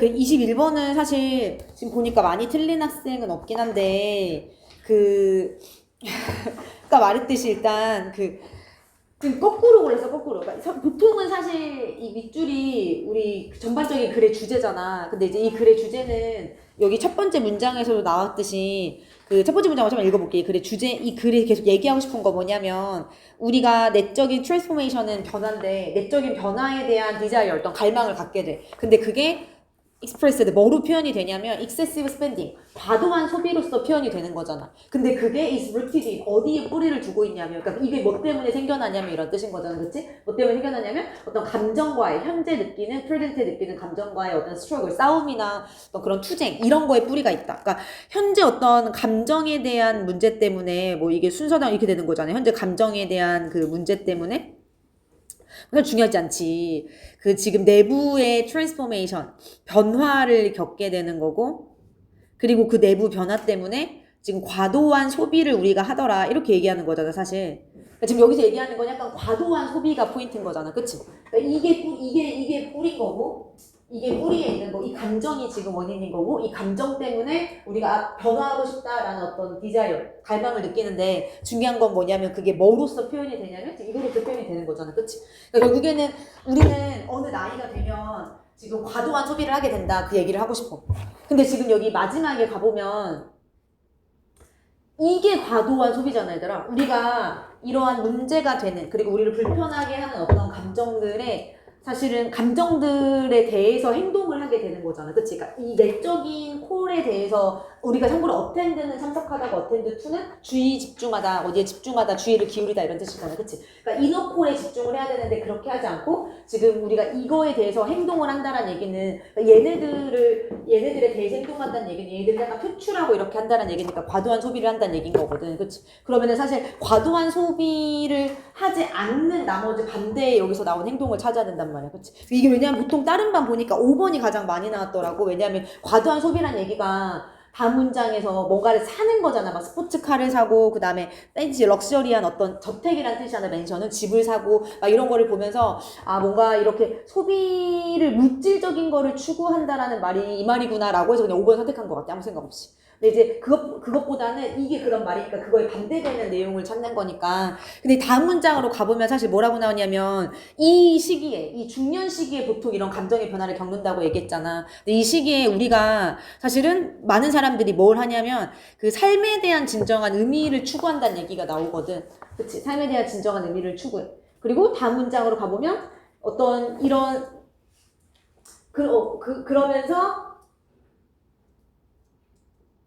그 21번은 사실 지금 보니까 많이 틀린 학생은 없긴 한데 아까 말했듯이 일단 지금 거꾸로 골랐어, 거꾸로. 그러니까 보통은 사실 이 밑줄이 우리 전반적인 글의 주제잖아. 근데 이제 이 글의 주제는 여기 첫 번째 문장에서도 나왔듯이 그 첫 번째 문장을 좀 읽어볼게. 이 글의 주제, 이 글이 계속 얘기하고 싶은 거 뭐냐면 우리가 내적인 트랜스포메이션은 변화인데 내적인 변화에 대한 디자이어, 어떤 갈망을 갖게 돼. 근데 그게 expressed 뭐로 표현이 되냐면 excessive spending 과도한 소비로서 표현이 되는 거잖아. 근데 그게 is rooted in 어디에 뿌리를 두고 있냐면 그러니까 이게 뭐 때문에 생겨나냐면 이런 뜻인 거잖아. 그치? 뭐 때문에 생겨나냐면 어떤 감정과의 현재 느끼는 present에 느끼는 감정과의 어떤 struggle 싸움이나 어떤 그런 투쟁 이런 거에 뿌리가 있다. 그러니까 현재 어떤 감정에 대한 문제 때문에 뭐 이게 순서당 이렇게 되는 거잖아요. 현재 감정에 대한 그 문제 때문에 그건 중요하지 않지. 그 지금 내부의 트랜스포메이션, 변화를 겪게 되는 거고, 그리고 그 내부 변화 때문에 지금 과도한 소비를 우리가 하더라. 이렇게 얘기하는 거잖아, 사실. 그러니까 지금 여기서 얘기하는 건 약간 과도한 소비가 포인트인 거잖아. 그치? 그러니까 이게 뿌린 거고, 이게 뿌리에 있는 거, 이 감정이 지금 원인인 거고, 이 감정 때문에 우리가 변화하고 싶다라는 어떤 디자이어, 갈망을 느끼는데, 중요한 건 뭐냐면 그게 뭐로서 표현이 되냐면, 이거로서 표현이 되는 거잖아. 그치? 그러니까 결국에는 우리는 어느 나이가 되면 지금 과도한 소비를 하게 된다. 그 얘기를 하고 싶어. 근데 지금 여기 마지막에 가보면, 이게 과도한 소비잖아, 얘들아. 우리가 이러한 문제가 되는, 그리고 우리를 불편하게 하는 어떤 감정들에 사실은 감정들에 대해서 행동을 하게 되는 거잖아. 그치? 그러니까 이 내적인 콜에 대해서 우리가 참고로 어텐드는 참석하다가 어텐드 2는 주의 집중하다, 어디에 집중하다, 주의를 기울이다 이런 뜻이잖아. 그치? 그러니까 이너 콜에 집중을 해야 되는데 그렇게 하지 않고 지금 우리가 이거에 대해서 행동을 한다는 얘기는 그러니까 얘네들에 대해서 행동한다는 얘기는 얘네들을 약간 표출하고 이렇게 한다는 얘기니까 과도한 소비를 한다는 얘기인 거거든. 그치? 그러면은 사실 과도한 소비를 하지 않는 나머지 반대에 여기서 나온 행동을 찾아야 된단 말이야. 그치? 이게 왜냐면 보통 다른 반 보니까 5번이 가장 많이 나왔더라고. 왜냐면 과도한 소비란 얘기가 다음 문장에서 뭔가를 사는 거잖아. 막 스포츠카를 사고, 그 다음에 팬시, 럭셔리한 어떤 저택이란 뜻이잖아. 맨션은 집을 사고, 막 이런 거를 보면서, 아, 뭔가 이렇게 소비를 물질적인 거를 추구한다라는 말이 이 말이구나라고 해서 그냥 5번 선택한 것 같아. 아무 생각 없이. 근데 이제 그것보다는 이게 그런 말이니까 그거에 반대되는 내용을 찾는 거니까. 근데 다음 문장으로 가보면 사실 뭐라고 나오냐면 이 시기에, 이 중년 시기에 보통 이런 감정의 변화를 겪는다고 얘기했잖아. 근데 이 시기에 우리가 사실은 많은 사람들이 뭘 하냐면 그 삶에 대한 진정한 의미를 추구한다는 얘기가 나오거든. 그치? 삶에 대한 진정한 의미를 추구해. 그리고 다음 문장으로 가보면 어떤 이런 그러면서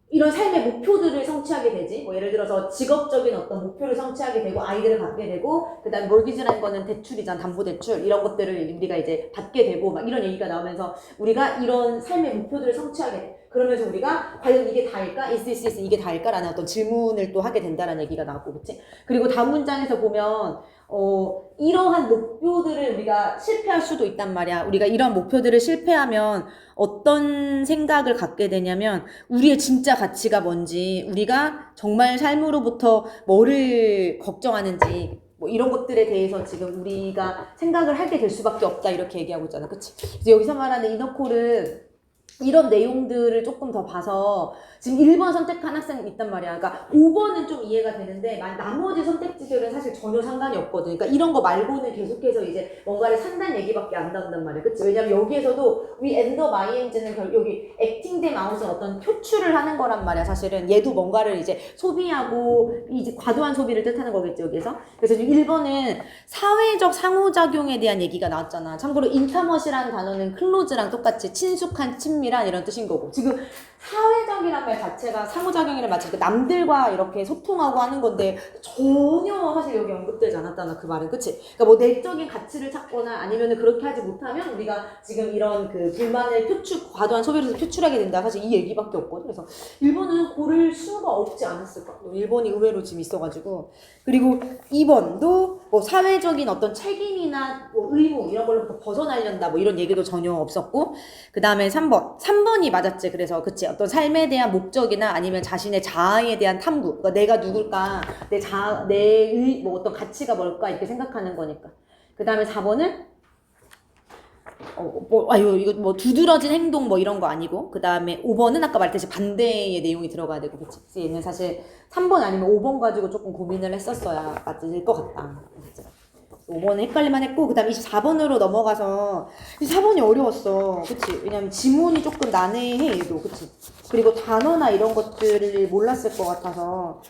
이런 삶의 목표들을 성취하게 되지. 뭐 예를 들어서 직업적인 어떤 목표를 성취하게 되고 아이들을 갖게 되고 그다음 몰기지라는 거는 대출이잖아. 담보대출 이런 것들을 우리가 이제 받게 되고 막 이런 얘기가 나오면서 우리가 이런 삶의 목표들을 성취하게 돼. 그러면서 우리가 과연 이게 다일까? is 이게 다일까라는 어떤 질문을 또 하게 된다는 얘기가 나왔고, 그치? 그리고 다음 문장에서 보면 이러한 목표들을 우리가 실패할 수도 있단 말이야. 우리가 이런 목표들을 실패하면 어떤 생각을 갖게 되냐면 우리의 진짜 가치가 뭔지, 우리가 정말 삶으로부터 뭐를 걱정하는지 뭐 이런 것들에 대해서 지금 우리가 생각을 하게 될 수밖에 없다 이렇게 얘기하고 있잖아. 그치? 그래서 여기서 말하는 이너콜은 이런 내용들을 조금 더 봐서 지금 1번 선택한 학생이 있단 말이야. 그러니까 5번은 좀 이해가 되는데 나머지 선택지들은 사실 전혀 상관이 없거든. 그러니까 이런 거 말고는 계속해서 이제 뭔가를 산다는 얘기밖에 안 나온단 말이야. 그치? 왜냐면 여기에서도 we end up ing는 여기 acting them out은 어떤 표출을 하는 거란 말이야. 사실은 얘도 뭔가를 이제 소비하고 이제 과도한 소비를 뜻하는 거겠지 여기서. 그래서 1번은 사회적 상호작용에 대한 얘기가 나왔잖아. 참고로 인타머시라는 단어는 클로즈랑 똑같이 친숙한 친밀한 이런 뜻인 거고 지금 사회적이란 말 자체가 상호작용이란 말 자체가 남들과 이렇게 소통하고 하는 건데 전혀 사실 여기 언급되지 않았잖아 그 말은. 그치? 그러니까 뭐 내적인 가치를 찾거나 아니면은 그렇게 하지 못하면 우리가 지금 이런 그 불만을 과도한 소비를 표출하게 된다. 사실 이 얘기밖에 없거든. 그래서 1번은 고를 수가 없지 않았을까. 1번이 의외로 지금 있어가지고. 그리고 2번도 뭐 사회적인 어떤 책임이나 뭐 의무 이런 걸로부터 벗어나려다 뭐 이런 얘기도 전혀 없었고 그 다음에 3번이 맞았지. 그래서 그치 어떤 삶에 대한 목적이나 아니면 자신의 자아에 대한 탐구 그러니까 내가 누굴까 뭐 어떤 가치가 뭘까 이렇게 생각하는 거니까. 그 다음에 4번은 이거 뭐 두드러진 행동 뭐 이런 거 아니고, 그 다음에 5번은 아까 말했듯이 반대의 내용이 들어가야 되고, 그치? 그래서 얘는 사실 3번 아니면 5번 가지고 조금 고민을 했었어야 맞을 것 같다. 그치? 5번은 헷갈릴만 했고, 그 다음에 24번으로 넘어가서, 24번이 어려웠어. 그치? 왜냐면 지문이 조금 난해해, 얘도. 그치? 그리고 단어나 이런 것들을 몰랐을 것 같아서.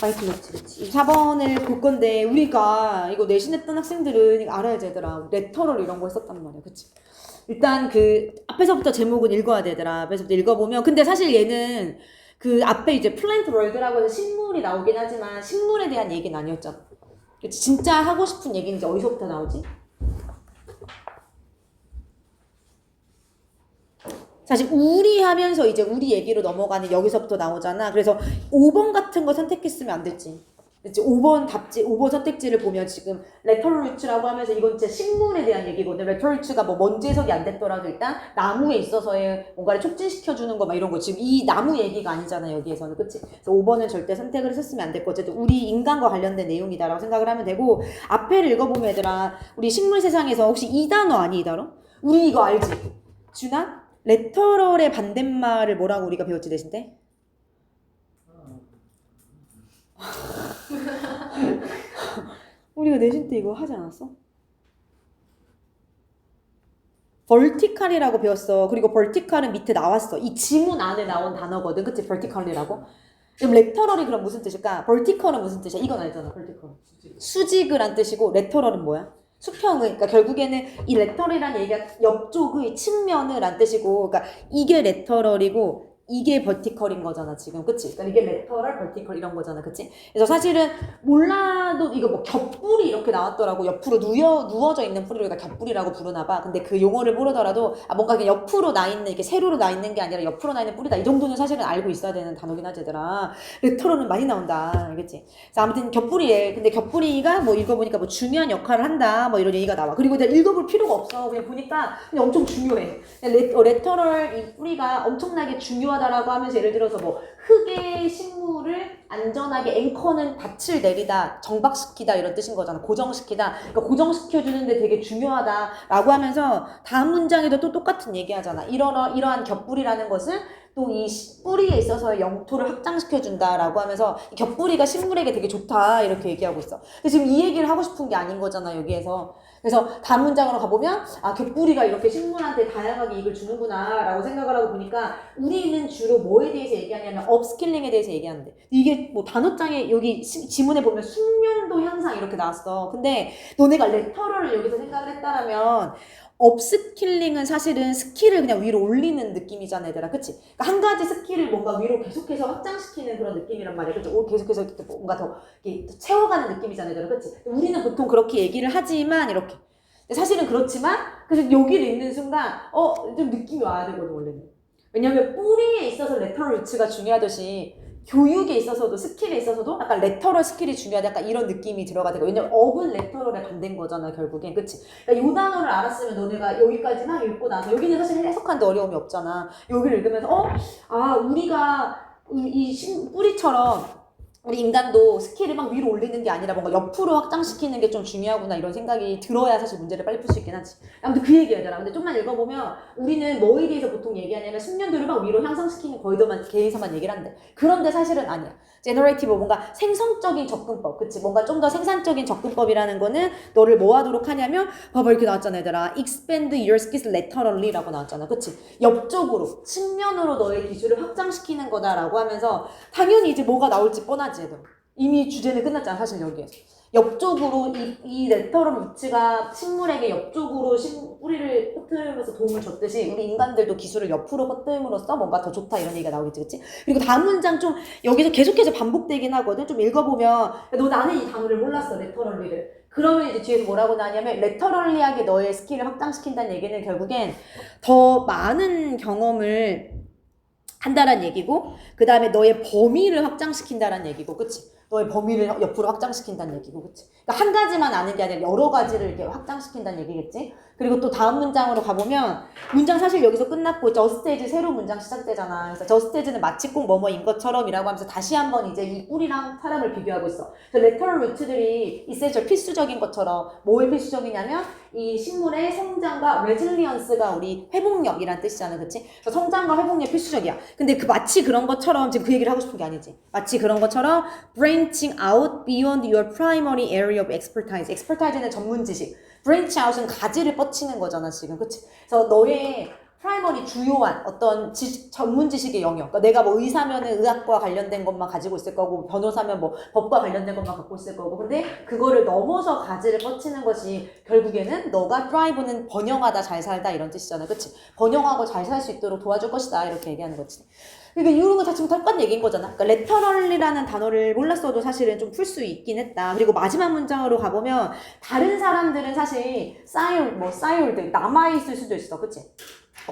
많이 틀렸지, 그치? 24번을 볼 건데, 우리가 이거 내신했던 학생들은 이거 알아야 되더라. 레터럴 이런 거 했었단 말이야. 그치? 일단 앞에서부터 제목은 읽어야 되더라. 앞에서부터 읽어보면. 근데 사실 얘는 그 앞에 이제 플랜트 월드라고 해서 식물이 나오긴 하지만, 식물에 대한 얘기는 아니었잖아. 그치? 진짜 하고 싶은 얘기는 이제 어디서부터 나오지? 사실 우리 하면서 이제 우리 얘기로 넘어가는 여기서부터 나오잖아. 그래서 5번 같은 거 선택했으면 안 됐지. 그치? 5번 선택지를 보면 지금 레터럴루츠라고 하면서 이건 진짜 식물에 대한 얘기거든. 레터럴루츠가 뭐 먼지 해석이 안 됐더라도 일단 나무에 있어서의 뭔가를 촉진시켜주는 거 막 이런 거. 지금 이 나무 얘기가 아니잖아, 여기에서는. 그치? 그래서 5번은 절대 선택을 했었으면 안 됐고, 어쨌든 우리 인간과 관련된 내용이다라고 생각을 하면 되고, 앞에를 읽어보면 얘들아, 우리 식물 세상에서 혹시 이 단어 아니, 이 단어? 우리 이거 알지? 준아? 레터럴의 반대말을 뭐라고 우리가 배웠지 대신 때? 우리가 내신 때 이거 하지 않았어? vertical이라고 배웠어. 그리고 vertical은 밑에 나왔어. 이 지문 안에 나온 단어거든. 그치? vertical이라고. 그럼 레터럴이 그럼 무슨 뜻일까? vertical은 무슨 뜻이야? 이건 알잖아. vertical. 수직을 한 뜻이고 레터럴은 뭐야? 수평을. 그러니까 결국에는 이 레터럴이라는 얘기가 옆쪽의 측면을 한 뜻이고, 그러니까 이게 레터럴이고 이게 버티컬인 거잖아 지금. 그치? 그러니까 이게 레터럴, 버티컬 이런 거잖아. 그치? 그래서 사실은 몰라도 이거 뭐 겹뿔이 이렇게 나왔더라고. 옆으로 누워져 있는 뿌리를 우리가 겹뿔이라고 부르나 봐. 근데 그 용어를 모르더라도 뭔가 이게 옆으로 나 있는, 이렇게 세로로 나 있는 게 아니라 옆으로 나 있는 뿌리다. 이 정도는 사실은 알고 있어야 되는 단어긴 하지 얘들아. 레터럴은 많이 나온다. 알겠지? 그래서 아무튼 겹뿔이에. 근데 겹뿔이가 뭐 읽어보니까 뭐 중요한 역할을 한다. 뭐 이런 얘기가 나와. 그리고 내가 읽어볼 필요가 없어. 그냥 보니까 그냥 엄청 중요해. 레터럴 이 뿌리가 엄청나게 중요하다라고 하면서 예를 들어서 뭐 흙의 식물을 안전하게 앵커는 닻을 내리다, 정박시키다 이런 뜻인 거잖아. 고정시키다. 그러니까 고정시켜주는데 되게 중요하다라고 하면서 다음 문장에도 또 똑같은 얘기하잖아. 이러한 겹뿌리라는 것은 또 이 뿌리에 있어서의 영토를 확장시켜준다라고 하면서 이 겹뿌리가 식물에게 되게 좋다 이렇게 얘기하고 있어. 근데 지금 이 얘기를 하고 싶은 게 아닌 거잖아 여기에서. 그래서 다음 문장으로 가보면 겹뿌리가 이렇게 식물한테 다양하게 이익을 주는구나 라고 생각을 하고 보니까 우리는 주로 뭐에 대해서 얘기하냐면 업스킬링에 대해서 얘기하는데, 이게 뭐 단어장에 여기 지문에 보면 숙련도 향상 이렇게 나왔어. 근데 너네가 레터럴을 여기서 생각을 했다라면 업스킬링은 사실은 스킬을 그냥 위로 올리는 느낌이잖아 얘들아. 그치? 그러니까 한 가지 스킬을 뭔가 위로 계속해서 확장시키는 그런 느낌이란 말이야. 그치? 계속해서 뭔가 더 채워가는 느낌이잖아 얘들아. 그치? 우리는 보통 그렇게 얘기를 하지만 이렇게 사실은 그렇지만, 그래서 여기를 읽는 순간 좀 느낌이 와야 되거든 원래는. 왜냐면 뿌리에 있어서 레터럴 루츠가 중요하듯이 교육에 있어서도 스킬에 있어서도 약간 레터럴 스킬이 중요하다, 약간 이런 느낌이 들어가 되고. 왜냐면 업은 레터럴에 반대인 거잖아 결국엔. 그치? 그러니까 이 단어를 알았으면 너네가 여기까지 막 읽고 나서, 여기는 사실 해석하는데 어려움이 없잖아. 여기를 읽으면서 우리가 이 뿌리처럼 우리 인간도 스킬을 막 위로 올리는 게 아니라 뭔가 옆으로 확장시키는 게 좀 중요하구나 이런 생각이 들어야 사실 문제를 빨리 풀 수 있긴 하지. 아무튼 그 얘기하더라. 근데 좀만 읽어보면 우리는 뭐에 대해서 보통 얘기하냐면 숙련도를 막 위로 향상시키는 거에서만 얘기를 한대. 그런데 사실은 아니야. 제너레이티브 뭔가 생성적인 접근법. 그치? 뭔가 좀 더 생산적인 접근법이라는 거는 너를 뭐 하도록 하냐면 봐봐 이렇게 나왔잖아 얘들아. Expand your skills laterally 라고 나왔잖아. 그치? 옆쪽으로 측면으로 너의 기술을 확장시키는 거다라고 하면서 당연히 이제 뭐가 나올지 뻔하지 얘들. 이미 주제는 끝났잖아 사실 여기에서. 옆쪽으로 이 레터럴 루츠가 식물에게 옆쪽으로 뿌리를 뻗으면서 도움을 줬듯이 우리 인간들도 기술을 옆으로 뻗음으로써 뭔가 더 좋다 이런 얘기가 나오겠지. 그치? 그리고 다음 문장 좀 여기서 계속해서 반복되긴 하거든. 좀 읽어보면 나는 이 단어를 몰랐어 레터럴리를. 그러면 이제 뒤에서 뭐라고 나냐면 레터럴리하게 너의 스킬을 확장시킨다는 얘기는 결국엔 더 많은 경험을 한다란 얘기고, 그 다음에 너의 범위를 확장시킨다란 얘기고. 그치? 너의 범위를 옆으로 확장시킨다는 얘기고, 그치? 그러니까 한 가지만 아는 게 아니라 여러 가지를 이렇게 확장시킨다는 얘기겠지? 그리고 또 다음 문장으로 가보면, 문장 사실 여기서 끝났고, just as 새로운 문장 시작되잖아. 그래서 just as는 마치 꼭 뭐뭐인 것처럼이라고 하면서 다시 한번 이제 이 꿀이랑 사람을 비교하고 있어. 그래서 레터럴 루트들이 essential 필수적인 것처럼, 뭐의 필수적이냐면, 이 식물의 성장과 resilience가 우리 회복력이란 뜻이잖아, 그치? 그래서 성장과 회복력 필수적이야. 근데 그 마치 그런 것처럼 지금 그 얘기를 하고 싶은 게 아니지. 마치 그런 것처럼 branching out beyond your primary area of expertise. expertise는 전문 지식. branch out은 가지를 뻗치는 거잖아, 지금. 그치? 그래서 너의 프라이머리 주요한 어떤 전문 지식의 영역. 그러니까 내가 뭐 의사면은 의학과 관련된 것만 가지고 있을 거고, 변호사면 뭐 법과 관련된 것만 갖고 있을 거고. 근데 그거를 넘어서 가지를 뻗치는 것이 결국에는 너가 thrive는 번영하다, 잘 살다 이런 뜻이잖아. 그치? 번영하고 잘 살 수 있도록 도와줄 것이다. 이렇게 얘기하는 거지. 그러니까 이런 거 다 지금 똑같은 얘기인 거잖아. 그러니까 레터럴이라는 단어를 몰랐어도 사실은 좀 풀 수 있긴 했다. 그리고 마지막 문장으로 가보면 다른 사람들은 사실 쌓여올드 남아있을 수도 있어. 그치?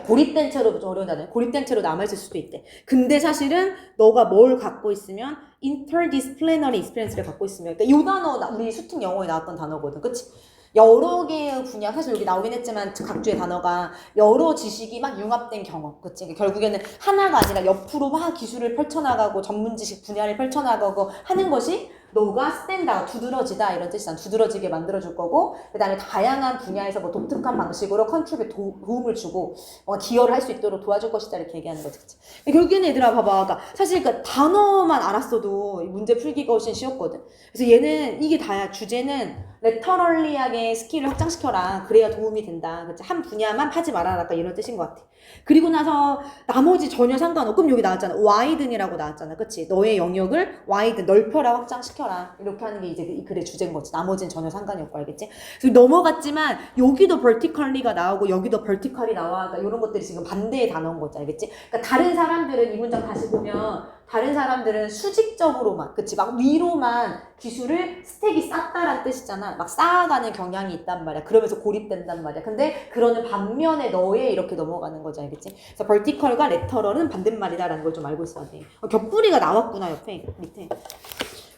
고립된 채로 좀 어려운 단어야. 고립된 채로 남아있을 수도 있대. 근데 사실은 너가 뭘 갖고 있으면 interdisciplinary experience를 갖고 있으면, 그러니까 이 단어 우리 수특 영어에 나왔던 단어거든. 그치? 여러 개의 분야, 사실 여기 나오긴 했지만 각주의 단어가 여러 지식이 막 융합된 경험. 그치? 그러니까 결국에는 하나가 아니라 옆으로 막 기술을 펼쳐나가고 전문 지식 분야를 펼쳐나가고 하는 것이 너가 스탠다가 두드러지다 이런 뜻이잖아. 두드러지게 만들어줄 거고, 그 다음에 다양한 분야에서 뭐 독특한 방식으로 컨트롤에 도움을 주고 기여를 할 수 있도록 도와줄 것이다 이렇게 얘기하는 거지. 그치? 결국에는 얘들아 봐봐. 그러니까 사실 그 단어만 알았어도 문제 풀기가 훨씬 쉬웠거든. 그래서 얘는 이게 다야. 주제는 레터럴리하게 스킬을 확장시켜라. 그래야 도움이 된다. 그치? 한 분야만 파지 말아라. 이런 뜻인 것 같아. 그리고 나서 나머지 전혀 상관없고, 그럼 여기 나왔잖아. 와이든이라고 나왔잖아. 그치? 너의 영역을 와이든, 넓혀라, 확장시켜라. 이렇게 하는 게 이제 이 글의 주제인 거지. 나머지는 전혀 상관이 없고, 알겠지? 그래서 넘어갔지만, 여기도 vertically가 나오고, 여기도 vertical이 나와. 그러니까 이런 것들이 지금 반대의 단어인 거지. 알겠지? 그러니까 다른 사람들은 이 문장 다시 보면, 다른 사람들은 수직적으로만, 그치? 막 위로만 기술을 스택이 쌓다란 뜻이잖아. 막 쌓아가는 경향이 있단 말이야. 그러면서 고립된단 말이야. 근데 그러는 반면에 너의 이렇게 넘어가는 거지, 알겠지? 그래서 vertical과 lateral은 반대말이다라는 걸 좀 알고 있어야 돼. 겹뿌리가 나왔구나, 옆에, 밑에.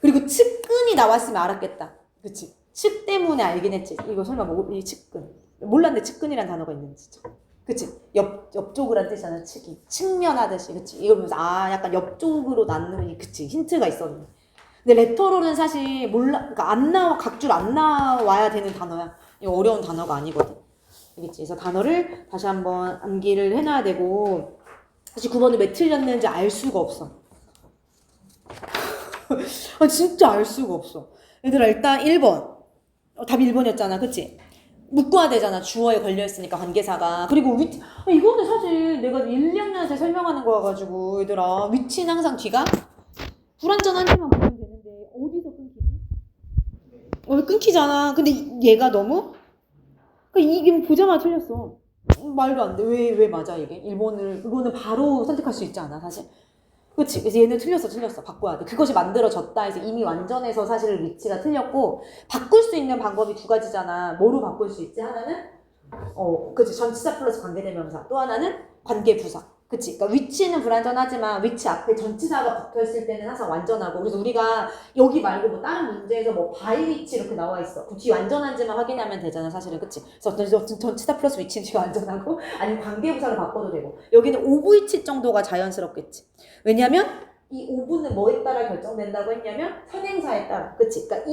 그리고 측근이 나왔으면 알았겠다. 그치? 측 때문에 알긴 했지. 이거 설마 뭐, 이 측근. 몰랐는데 측근이란 단어가 있는지. 그치? 옆쪽을 한 뜻이잖아, 측이. 측면하듯이, 그치? 이걸 보면서, 약간 옆쪽으로 낳는, 그치? 힌트가 있었네. 근데 레터럴은 사실 그러니까 각줄 안 나와야 되는 단어야. 이거 어려운 단어가 아니거든. 알겠지? 그래서 단어를 다시 한번 암기를 해놔야 되고, 사실 9번을 왜 틀렸는지 알 수가 없어. 진짜 알 수가 없어. 얘들아, 일단 1번. 답이 1번이었잖아, 그치? 묶어야 되잖아. 주어에 걸려있으니까 관계사가. 그리고 이거는 사실 내가 1, 2학년한테 설명하는 거여가지고 얘들아, 위치는 항상 뒤가 불완전한지만 보면 되는데 어디서 끊기지? 끊기잖아. 근데 얘가 너무 이게 보자마자 틀렸어. 말도 안 돼. 왜 맞아 이게? 이거는 바로 선택할 수 있지 않아 사실? 그치? 그래서 얘는 틀렸어. 바꿔야 돼. 그것이 만들어졌다 해서 이미 완전해서 사실 위치가 틀렸고, 바꿀 수 있는 방법이 두 가지잖아. 뭐로 바꿀 수 있지? 하나는 그치? 전치사 플러스 관계대명사. 또 하나는 관계부사. 그치? 그러니까 위치는 불완전하지만 위치 앞에 전치사가 붙어있을 때는 항상 완전하고, 그래서 우리가 여기 말고 뭐 다른 문제에서 뭐 by 위치 이렇게 나와 있어. 그 뒤 완전한지만 확인하면 되잖아 사실은. 그치? 그래서 전치사 플러스 위치는 뒤 완전하고, 아니면 관계부사를 바꿔도 되고, 여기는 of 위치 정도가 자연스럽겠지. 왜냐면 이 오브는 뭐에 따라 결정된다고 했냐면 선행사에 따라. 그치? 그러니까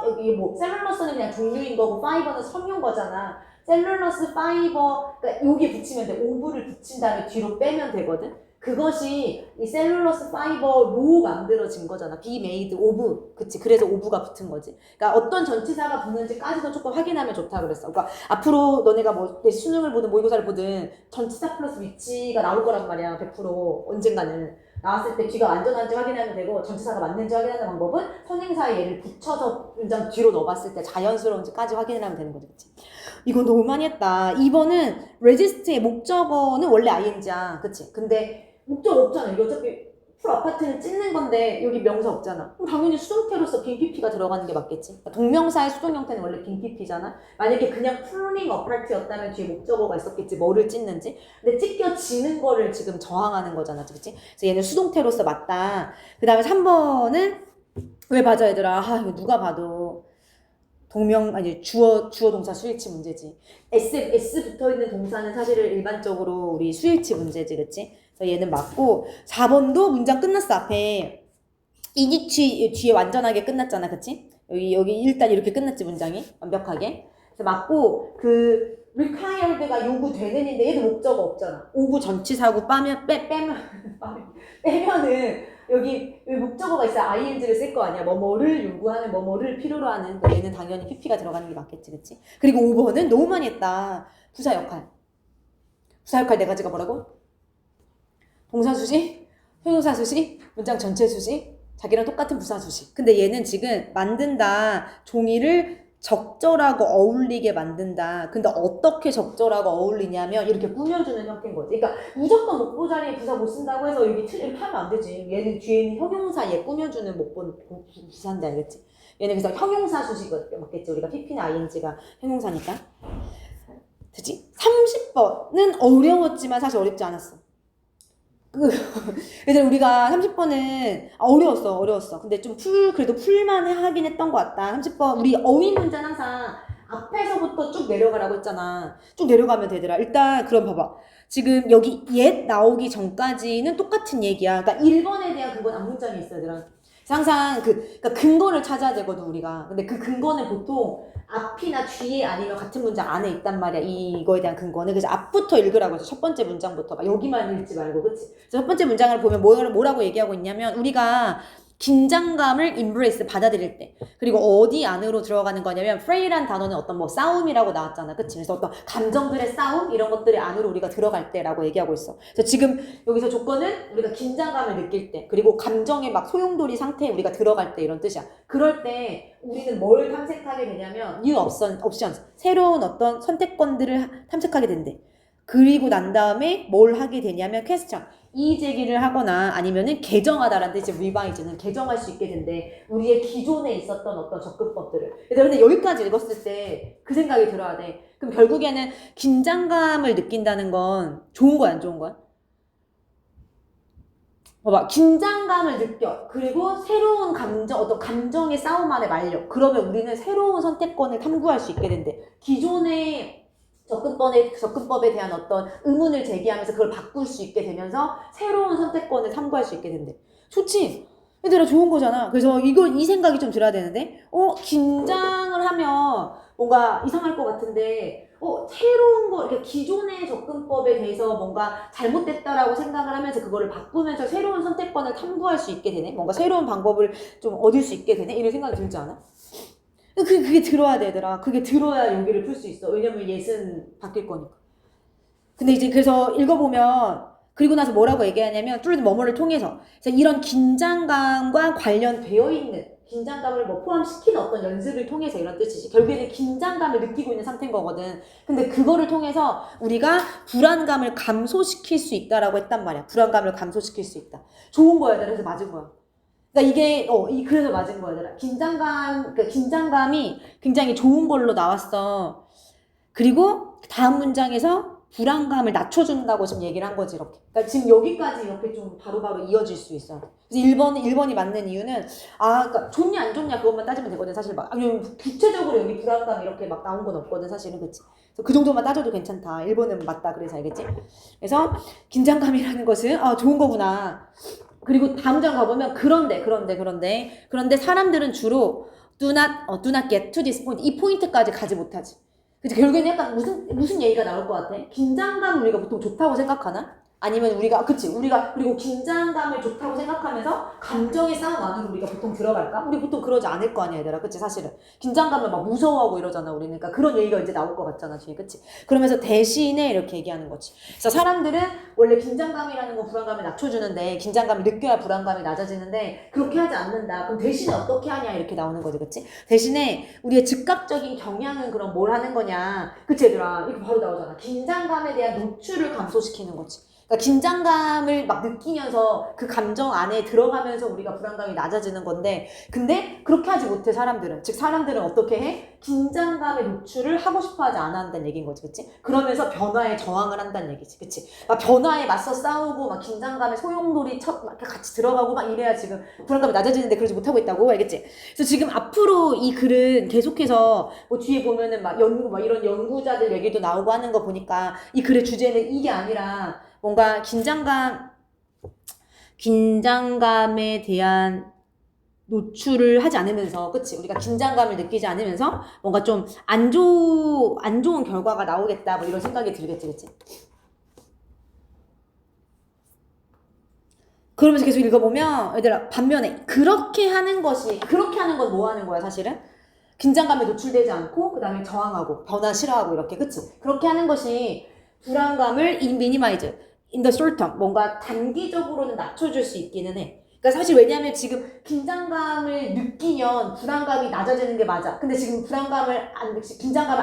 여기 뭐 셀룰러스는 그냥 종류인 거고 파이버는 섬유인 거잖아. 셀룰러스, 파이버, 그러니까 여기에 붙이면 돼. 오브를 붙인 다음에 뒤로 빼면 되거든. 그것이 이 셀룰러스 파이버로 만들어진 거잖아. be made of. 그치? 그래서 ove가 붙은 거지. 그러니까 어떤 전치사가 붙는지까지도 조금 확인하면 좋다 그랬어. 그러니까 앞으로 너네가 뭐 수능을 보든 모의고사를 보든 전치사 플러스 위치가 나올 거란 말이야. 100% 언젠가는. 나왔을 때 뒤가 완전한지 확인하면 되고, 전치사가 맞는지 확인하는 방법은 선행사에 얘를 붙여서 문장 뒤로 넣어봤을 때 자연스러운지까지 확인을 하면 되는 거지. 그치? 이건 너무 많이 했다. 2번은 resist의 목적어는 원래 ing야. 그치? 근데 목적어 없잖아. 이거 어차피 풀 아파트는 찢는 건데 여기 명사 없잖아. 그럼 당연히 수동태로서 빈 pp가 들어가는 게 맞겠지. 그러니까 동명사의 수동 형태는 원래 빈 pp잖아. 만약에 그냥 pulling apart였다면 뒤에 목적어가 있었겠지. 뭐를 찢는지. 근데 찢겨지는 거를 지금 저항하는 거잖아. 그치? 그래서 얘는 수동태로서 맞다. 그 다음에 3번은 왜 맞아 얘들아. 이거 누가 봐도 주어 동사 수일치 문제지. S 붙어있는 동사는 사실은 일반적으로 우리 수일치 문제지, 그치? 그래서 얘는 맞고, 4번도 문장 끝났어, 앞에. 이니치 뒤에 완전하게 끝났잖아, 그치? 여기 일단 이렇게 끝났지, 문장이. 완벽하게. 그래서 맞고, required가 요구되는인데 얘도 목적어 없잖아. 오구 전치사구 빼면은 여기 목적어가 있어야 ing를 쓸 거 아니야. 뭐뭐를 요구하는, 뭐뭐를 필요로 하는. 얘는 당연히 pp가 들어가는 게 맞겠지, 그치? 그리고 5번은 너무 많이 했다. 부사 역할. 부사 역할 네 가지가 뭐라고? 동사 수식, 형용사 수식, 문장 전체 수식, 자기랑 똑같은 부사 수식. 근데 얘는 지금 만든다. 종이를 적절하고 어울리게 만든다. 근데 어떻게 적절하고 어울리냐면 이렇게 꾸며주는 형태인 거지. 그러니까 무조건 목보 자리에 부사 못 쓴다고 해서 이렇게 하면 안 되지. 얘는 뒤에 있는 형용사 얘 꾸며주는 부사인데 알겠지? 얘는 그래서 형용사 수식은 맞겠지. 우리가 pp나 ing가 형용사니까. 됐지? 30번은 어려웠지만 사실 어렵지 않았어. 얘들 우리가 30번은 어려웠어. 근데 좀 그래도 풀만 하긴 했던 것 같다. 30번 우리 어휘 문제는 항상 앞에서부터 쭉 내려가라고 했잖아. 쭉 내려가면 되더라. 일단 그럼 봐봐. 지금 여기 옛 나오기 전까지는 똑같은 얘기야. 그러니까 1번에 대한 그건 앞문장이 있어야 되더라. 항상 그러니까 근거를 찾아야 되거든 우리가. 근데 그 근거는 보통 앞이나 뒤에 아니면 같은 문장 안에 있단 말이야. 이거에 대한 근거는. 그래서 앞부터 읽으라고 해서 첫 번째 문장부터 막 여기만 읽지 말고, 그치? 그래서 첫 번째 문장을 보면 뭐라고 얘기하고 있냐면 우리가 긴장감을 embrace 받아들일 때, 그리고 어디 안으로 들어가는 거냐면 fray란 단어는 어떤 뭐 싸움이라고 나왔잖아, 그치? 그래서 어떤 감정들의 싸움 이런 것들이 안으로 우리가 들어갈 때라고 얘기하고 있어. 그래서 지금 여기서 조건은 우리가 긴장감을 느낄 때, 그리고 감정의 막 소용돌이 상태에 우리가 들어갈 때 이런 뜻이야. 그럴 때 우리는 뭘 탐색하게 되냐면 new options, 새로운 어떤 선택권들을 탐색하게 된대. 그리고 난 다음에 뭘 하게 되냐면 question, 이의 제기를 하거나 아니면은 개정하다라는 뜻이 revise는 개정할 수 있게 된대. 우리의 기존에 있었던 어떤 접근법들을. 근데 여기까지 읽었을 때 그 생각이 들어야 돼. 그럼 결국에는 긴장감을 느낀다는 건 좋은 거야, 안 좋은 거야? 봐봐, 긴장감을 느껴. 그리고 새로운 어떤 감정의 싸움 안에 말려. 그러면 우리는 새로운 선택권을 탐구할 수 있게 된대. 기존의 접근법에 대한 어떤 의문을 제기하면서 그걸 바꿀 수 있게 되면서 새로운 선택권을 탐구할 수 있게 된대. 좋지? 얘들아 좋은 거잖아. 그래서 이 생각이 좀 들어야 되는데, 긴장을 하면 뭔가 이상할 것 같은데, 새로운 거, 이렇게 기존의 접근법에 대해서 뭔가 잘못됐다라고 생각을 하면서 그거를 바꾸면서 새로운 선택권을 탐구할 수 있게 되네? 뭔가 새로운 방법을 좀 얻을 수 있게 되네? 이런 생각이 들지 않아? 그게 들어야 되더라. 그게 들어야 여기를 풀 수 있어. 왜냐면 예은 바뀔 거니까. 근데 이제 그래서 읽어보면 그리고 나서 뭐라고 얘기하냐면 through 뭐뭐를 통해서. 그래서 이런 긴장감과 관련되어 있는 긴장감을 뭐 포함시키는 어떤 연습을 통해서 이런 뜻이지. 결국에는 긴장감을 느끼고 있는 상태인 거거든. 근데 그거를 통해서 우리가 불안감을 감소시킬 수 있다라고 했단 말이야. 불안감을 감소시킬 수 있다. 좋은 거야. 그래서 맞은 거야. 그러니까 이게 그래서 맞은 거야. 얘들아. 긴장감이 굉장히 좋은 걸로 나왔어. 그리고 다음 문장에서 불안감을 낮춰준다고 지금 얘기를 한 거지, 이렇게. 그러니까 지금 여기까지 이렇게 좀 바로바로 이어질 수 있어. 그래서 1번이 맞는 이유는, 그러니까 좋냐, 안 좋냐, 그것만 따지면 되거든, 사실 막. 아니, 구체적으로 여기 불안감 이렇게 막 나온 건 없거든, 사실은, 그치? 그래서 그 정도만 따져도 괜찮다. 1번은 맞다, 그래서 알겠지? 그래서, 긴장감이라는 것은, 좋은 거구나. 그리고 다음 장 가보면, 그런데 사람들은 주로, do not get to this point. 이 포인트까지 가지 못하지. 그치, 결국에는 약간 무슨 얘기가 나올 것 같아? 긴장감을 우리가 보통 좋다고 생각하나? 아니면 우리가 그리고 긴장감을 좋다고 생각하면서 감정의 싸움 안으로 우리가 보통 들어갈까? 우리 보통 그러지 않을 거 아니야, 얘들아. 그치, 사실은. 긴장감을 막 무서워하고 이러잖아, 우리는. 그러니까 그런 얘기가 이제 나올 것 같잖아, 뒤에. 그치? 그러면서 대신에 이렇게 얘기하는 거지. 그래서 사람들은 원래 긴장감이라는 건 불안감을 낮춰주는데, 긴장감을 느껴야 불안감이 낮아지는데, 그렇게 하지 않는다. 그럼 대신에 어떻게 하냐, 이렇게 나오는 거지, 그치? 대신에 우리의 즉각적인 경향은 그럼 뭘 하는 거냐. 그치, 얘들아. 이렇게 바로 나오잖아. 긴장감에 대한 노출을 감소시키는 거지. 그러니까 긴장감을 막 느끼면서 그 감정 안에 들어가면서 우리가 불안감이 낮아지는 건데, 근데 그렇게 하지 못해 사람들은. 즉 사람들은 어떻게 해? 긴장감의 노출을 하고 싶어 하지 않아 한다는 얘기인 거지, 그치? 그러면서 변화에 저항을 한다는 얘기지, 그치? 막 변화에 맞서 싸우고 막 긴장감에 소용돌이 막 같이 들어가고 막 이래야 지금 불안감이 낮아지는데 그러지 못하고 있다고, 알겠지? 그래서 지금 앞으로 이 글은 계속해서 뭐 뒤에 보면은 막 연구, 막 이런 연구자들 얘기도 나오고 하는 거 보니까 이 글의 주제는 이게 아니라 뭔가 긴장감에 대한 노출을 하지 않으면서, 그치? 우리가 긴장감을 느끼지 않으면서 뭔가 좀 안 좋은 결과가 나오겠다, 뭐 이런 생각이 들겠지, 그치? 그러면서 계속 읽어보면, 얘들아, 반면에, 그렇게 하는 건 뭐 하는 거야, 사실은? 긴장감에 노출되지 않고, 그 다음에 저항하고, 변화 싫어하고, 이렇게, 그치? 그렇게 하는 것이 불안감을 minimize, in the short term, 뭔가 단기적으로는 낮춰줄 수 있기는 해. 그러니까 사실 왜냐하면 지금 긴장감을 느끼면 불안감이 낮아지는 게 맞아. 근데 지금 긴장감을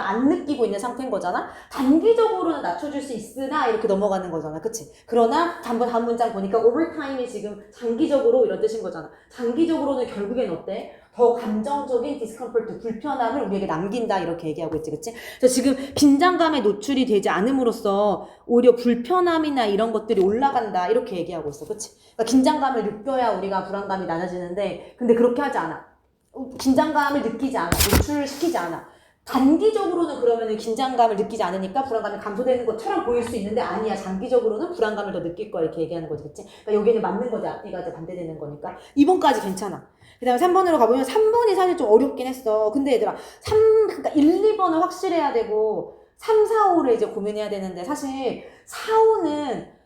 안 느끼고 있는 상태인 거잖아. 단기적으로는 낮춰줄 수 있으나 이렇게 넘어가는 거잖아, 그치? 그러나 다음 문장 보니까 over time이 지금 장기적으로 이런 뜻인 거잖아. 장기적으로는 결국엔 어때? 더 감정적인 디스컴포트, 불편함을 우리에게 남긴다, 이렇게 얘기하고 있지, 그치? 그래서 지금 긴장감에 노출이 되지 않음으로써 오히려 불편함이나 이런 것들이 올라간다, 이렇게 얘기하고 있어, 그치? 그러니까 긴장감을 느껴야 우리가 불안감이 낮아지는데, 근데 그렇게 하지 않아. 긴장감을 느끼지 않아. 노출시키지 않아. 단기적으로는 그러면은 긴장감을 느끼지 않으니까 불안감이 감소되는 것처럼 보일 수 있는데, 아니야. 장기적으로는 불안감을 더 느낄 거야, 이렇게 얘기하는 거지, 그치? 그러니까 여기는 맞는 거지. 앞뒤가 이제 반대되는 거니까. 2번까지 괜찮아. 그 다음에 3번으로 가보면 3번이 사실 좀 어렵긴 했어. 근데 얘들아, 그러니까 1, 2번은 확실해야 되고 3, 4, 5를 이제 고민해야 되는데, 사실 4, 5는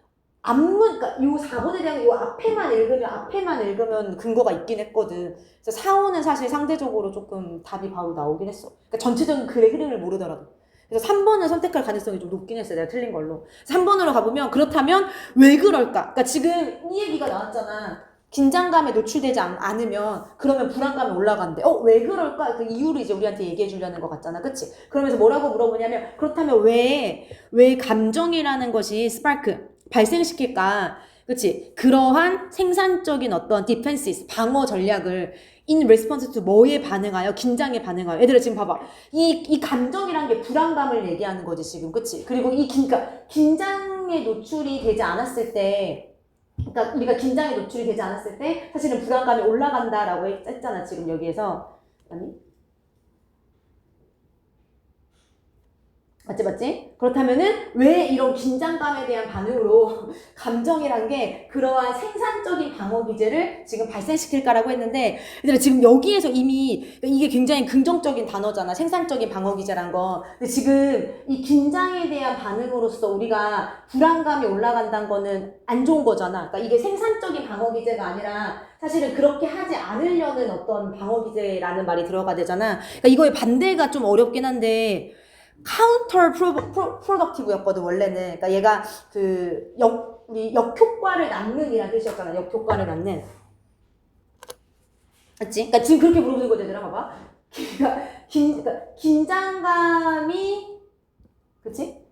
그러니까 요 4번에 대한 요 앞에만 읽으면 근거가 있긴 했거든. 그래서 4, 5는 사실 상대적으로 조금 답이 바로 나오긴 했어. 그러니까 전체적인 글의 흐름을 모르더라도. 그래서 3번을 선택할 가능성이 좀 높긴 했어요. 내가 틀린 걸로. 3번으로 가보면, 그렇다면 왜 그럴까? 그러니까 지금 이 얘기가 나왔잖아. 긴장감에 노출되지 않으면 그러면 불안감이 올라간대. 왜 그럴까? 그 이유를 이제 우리한테 얘기해 주려는 것 같잖아. 그치? 그러면서 뭐라고 물어보냐면, 그렇다면 왜 감정이라는 것이 스파크 발생시킬까? 그치? 그러한 생산적인 어떤 디펜시스, 방어 전략을 in response to 뭐에 반응하여? 긴장에 반응하여. 얘들아, 지금 봐봐. 이 감정이란 게 불안감을 얘기하는 거지, 지금. 그치? 그리고 그러니까 긴장에 노출이 되지 않았을 때, 그러니까 우리가 긴장에 노출이 되지 않았을 때 사실은 불안감이 올라간다라고 했잖아, 지금 여기에서. 아니? 맞지? 그렇다면은 왜 이런 긴장감에 대한 반응으로 감정이란 게 그러한 생산적인 방어 기제를 지금 발생시킬까라고 했는데, 얘들아, 지금 여기에서 이미 이게 굉장히 긍정적인 단어잖아, 생산적인 방어 기제란 거. 근데 지금 이 긴장에 대한 반응으로서 우리가 불안감이 올라간다는 거는 안 좋은 거잖아. 그러니까 이게 생산적인 방어 기제가 아니라 사실은 그렇게 하지 않으려는 어떤 방어 기제라는 말이 들어가 되잖아. 그러니까 이거의 반대가 좀 어렵긴 한데, 카운터 프로덕티브였거든, 원래는. 그러니까 얘가 우리 역효과를 낳는 이라는 뜻이었잖아. 역효과를 낳는. 맞지? 그러니까 지금 그렇게 물어보는 거지, 얘들아, 봐봐. 그러니까 긴장감이, 그치?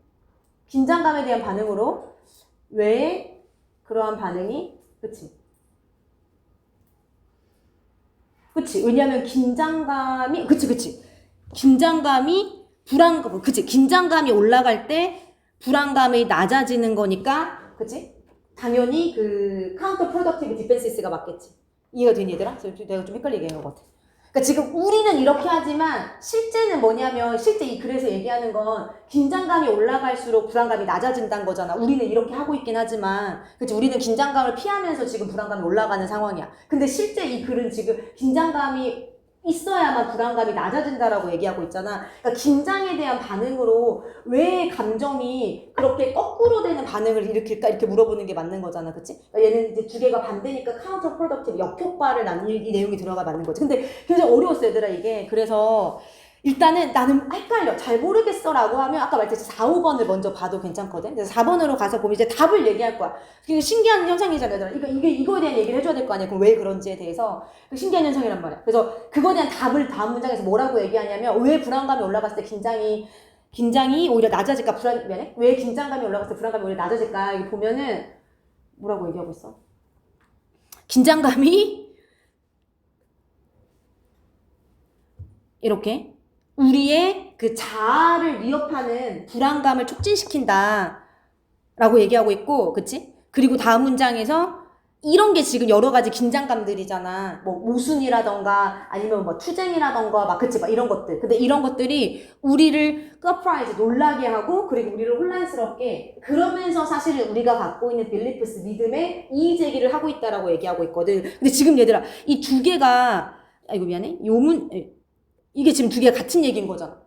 긴장감에 대한 반응으로 왜 그러한 반응이, 그치? 왜냐면 긴장감이, 긴장감이 긴장감이 올라갈 때 불안감이 낮아지는 거니까, 그치? 당연히 그 카운터 프로덕티브 디펜시스가 맞겠지. 이해가 되니, 얘들아? 내가 좀 헷갈리게 한 것 같아. 그러니까 지금 우리는 이렇게 하지만 실제는 뭐냐면, 실제 이 글에서 얘기하는 건 긴장감이 올라갈수록 불안감이 낮아진다는 거잖아. 우리는 이렇게 하고 있긴 하지만, 그치? 우리는 긴장감을 피하면서 지금 불안감이 올라가는 상황이야. 근데 실제 이 글은 지금 긴장감이 있어야만 불안감이 낮아진다라고 얘기하고 있잖아. 그러니까 긴장에 대한 반응으로 왜 감정이 그렇게 거꾸로 되는 반응을 일으킬까? 이렇게 물어보는 게 맞는 거잖아, 그치? 그러니까 얘는 이제 두 개가 반대니까 카운터 프로덕티브, 역효과를 낳는 이 내용이 들어가 맞는 거지. 근데 굉장히 어려웠어, 얘들아, 이게. 그래서 일단은 나는 헷갈려, 잘 모르겠어 라고 하면 아까 말했듯이 4, 5번을 먼저 봐도 괜찮거든. 그래서 4번으로 가서 보면 이제 답을 얘기할 거야. 그게 신기한 현상이잖아, 얘들아. 이거에 대한 얘기를 해줘야 될 거 아니야. 그럼 왜 그런지에 대해서. 신기한 현상이란 말이야. 그래서 그거에 대한 답을 다음 문장에서 뭐라고 얘기하냐면, 왜 불안감이 올라갔을 때 긴장이 긴장이 오히려 낮아질까 미안해? 왜 긴장감이 올라가서 불안감이 오히려 낮아질까? 여기 보면은 뭐라고 얘기하고 있어? 긴장감이 이렇게 우리의 그 자아를 위협하는 불안감을 촉진시킨다 라고 얘기하고 있고, 그치? 그리고 다음 문장에서 이런 게 지금 여러 가지 긴장감들이잖아. 뭐 모순이라던가 아니면 뭐 투쟁이라던가 막 그치 막 이런 것들. 근데 이런 것들이 우리를 서프라이즈 놀라게 하고 그리고 우리를 혼란스럽게 그러면서 사실은 우리가 갖고 있는 빌리프스 믿음의 이의 제기를 하고 있다라고 얘기하고 있거든. 근데 지금 얘들아 이 두 개가 아이고 미안해 이게 지금 두 개가 같은 얘기인 거잖아.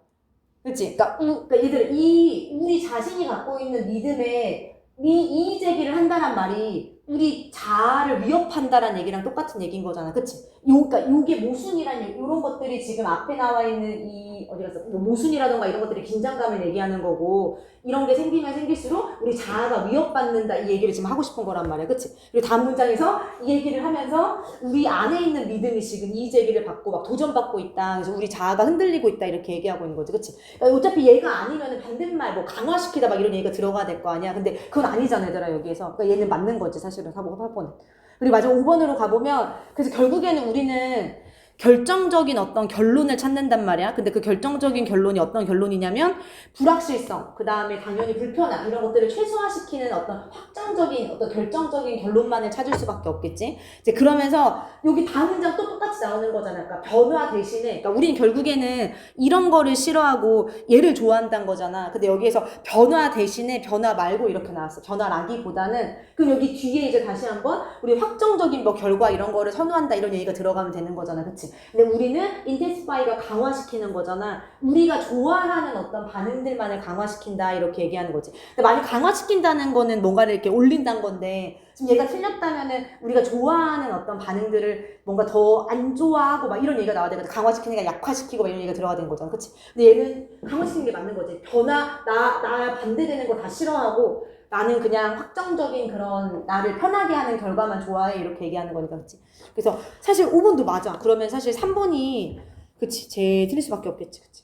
그치? 그러니까 얘들 우리 자신이 갖고 있는 믿음에 이의 제기를 한다는 말이 우리 자아를 위협한다라는 얘기랑 똑같은 얘기인 거잖아. 그치? 그러니까 요게 모순이란 요런 것들이 지금 앞에 나와 있는 어디 갔어? 뭐 모순이라던가 이런 것들이 긴장감을 얘기하는 거고 이런 게 생기면 생길수록 우리 자아가 위협받는다 이 얘기를 지금 하고 싶은 거란 말이야. 그치? 그리고 다음 문장에서 이 얘기를 하면서 우리 안에 있는 믿음이 지금 이의 제기를 받고 막 도전받고 있다. 그래서 우리 자아가 흔들리고 있다 이렇게 얘기하고 있는 거지. 그치? 그러니까 어차피 얘가 아니면은 반대말 뭐 강화시키다 막 이런 얘기가 들어가야 될 거 아니야. 근데 그건 아니잖아 얘들아 여기에서. 그러니까 얘는 맞는 거지 사실은 4번은. 그리고 마지막 5번으로 가보면 그래서 결국에는 우리는 결정적인 어떤 결론을 찾는단 말이야. 근데 그 결정적인 결론이 어떤 결론이냐면 불확실성, 그 다음에 당연히 불편함 이런 것들을 최소화시키는 어떤 확정적인 어떤 결정적인 결론만을 찾을 수밖에 없겠지. 이제 그러면서 여기 다음 문장 또 똑같이 나오는 거잖아. 그러니까 변화 대신에, 그러니까 우리는 결국에는 이런 거를 싫어하고 얘를 좋아한다는 거잖아. 근데 여기에서 변화 대신에 변화 말고 이렇게 나왔어. 변화라기보다는 그럼 여기 뒤에 이제 다시 한번 우리 확정적인 뭐 결과 이런 거를 선호한다 이런 얘기가 들어가면 되는 거잖아. 그치? 근데 우리는 인텐시파이가 강화시키는 거잖아. 우리가 좋아하는 어떤 반응들만을 강화시킨다 이렇게 얘기하는 거지. 근데 만약 강화시킨다는 거는 뭔가를 이렇게 올린다는 건데 지금 얘가 틀렸다면은 우리가 좋아하는 어떤 반응들을 뭔가 더 안 좋아하고 막 이런 얘기가 나와야 되거든. 강화시키니까 약화시키고 막 이런 얘기가 들어가야 되는 거잖아. 그치? 근데 얘는 강화시키는 게 맞는 거지. 나 반대되는 거 다 싫어하고 나는 그냥 확정적인 그런 나를 편하게 하는 결과만 좋아해 이렇게 얘기하는 거니까. 그치? 그래서 사실 5번도 맞아. 그러면 사실 3번이 그치 제일 틀릴 수밖에 없겠지. 그치?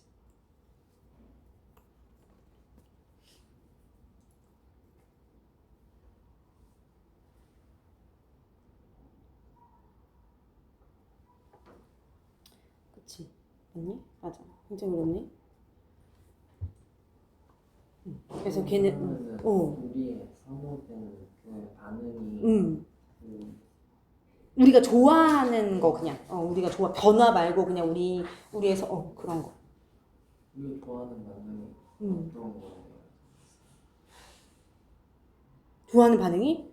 그치? 맞니? 맞아. 굉장히 어렵네. 그래서 걔는 우리의 성모되는 그 반응이 우리가 좋아하는 거 그냥 우리가 변화 말고 그냥 우리에서 그런 거. 우리가 좋아하는 반응이 어떤 거예요? 좋아하는 반응이?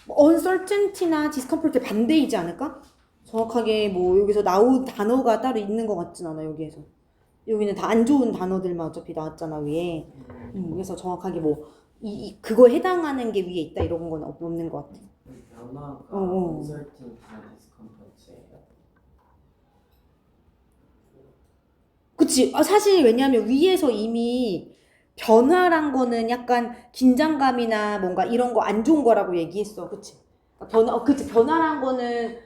uncertainty나 discomfort의 반대이지 않을까? 정확하게 뭐 여기서 나온 단어가 따로 있는 것 같진 않아 여기에서. 여기는 다 안 좋은 단어들만 어차피 나왔잖아 위에. 그래서 정확하게 뭐 그거에 해당하는 게 위에 있다 이런 건 없는 것 같아. 변화가 uncertainty나 discomfort예요? 그치. 사실 왜냐하면 위에서 이미 변화란 거는 약간 긴장감이나 뭔가 이런 거 안 좋은 거라고 얘기했어. 그치? 그치. 변화란 거는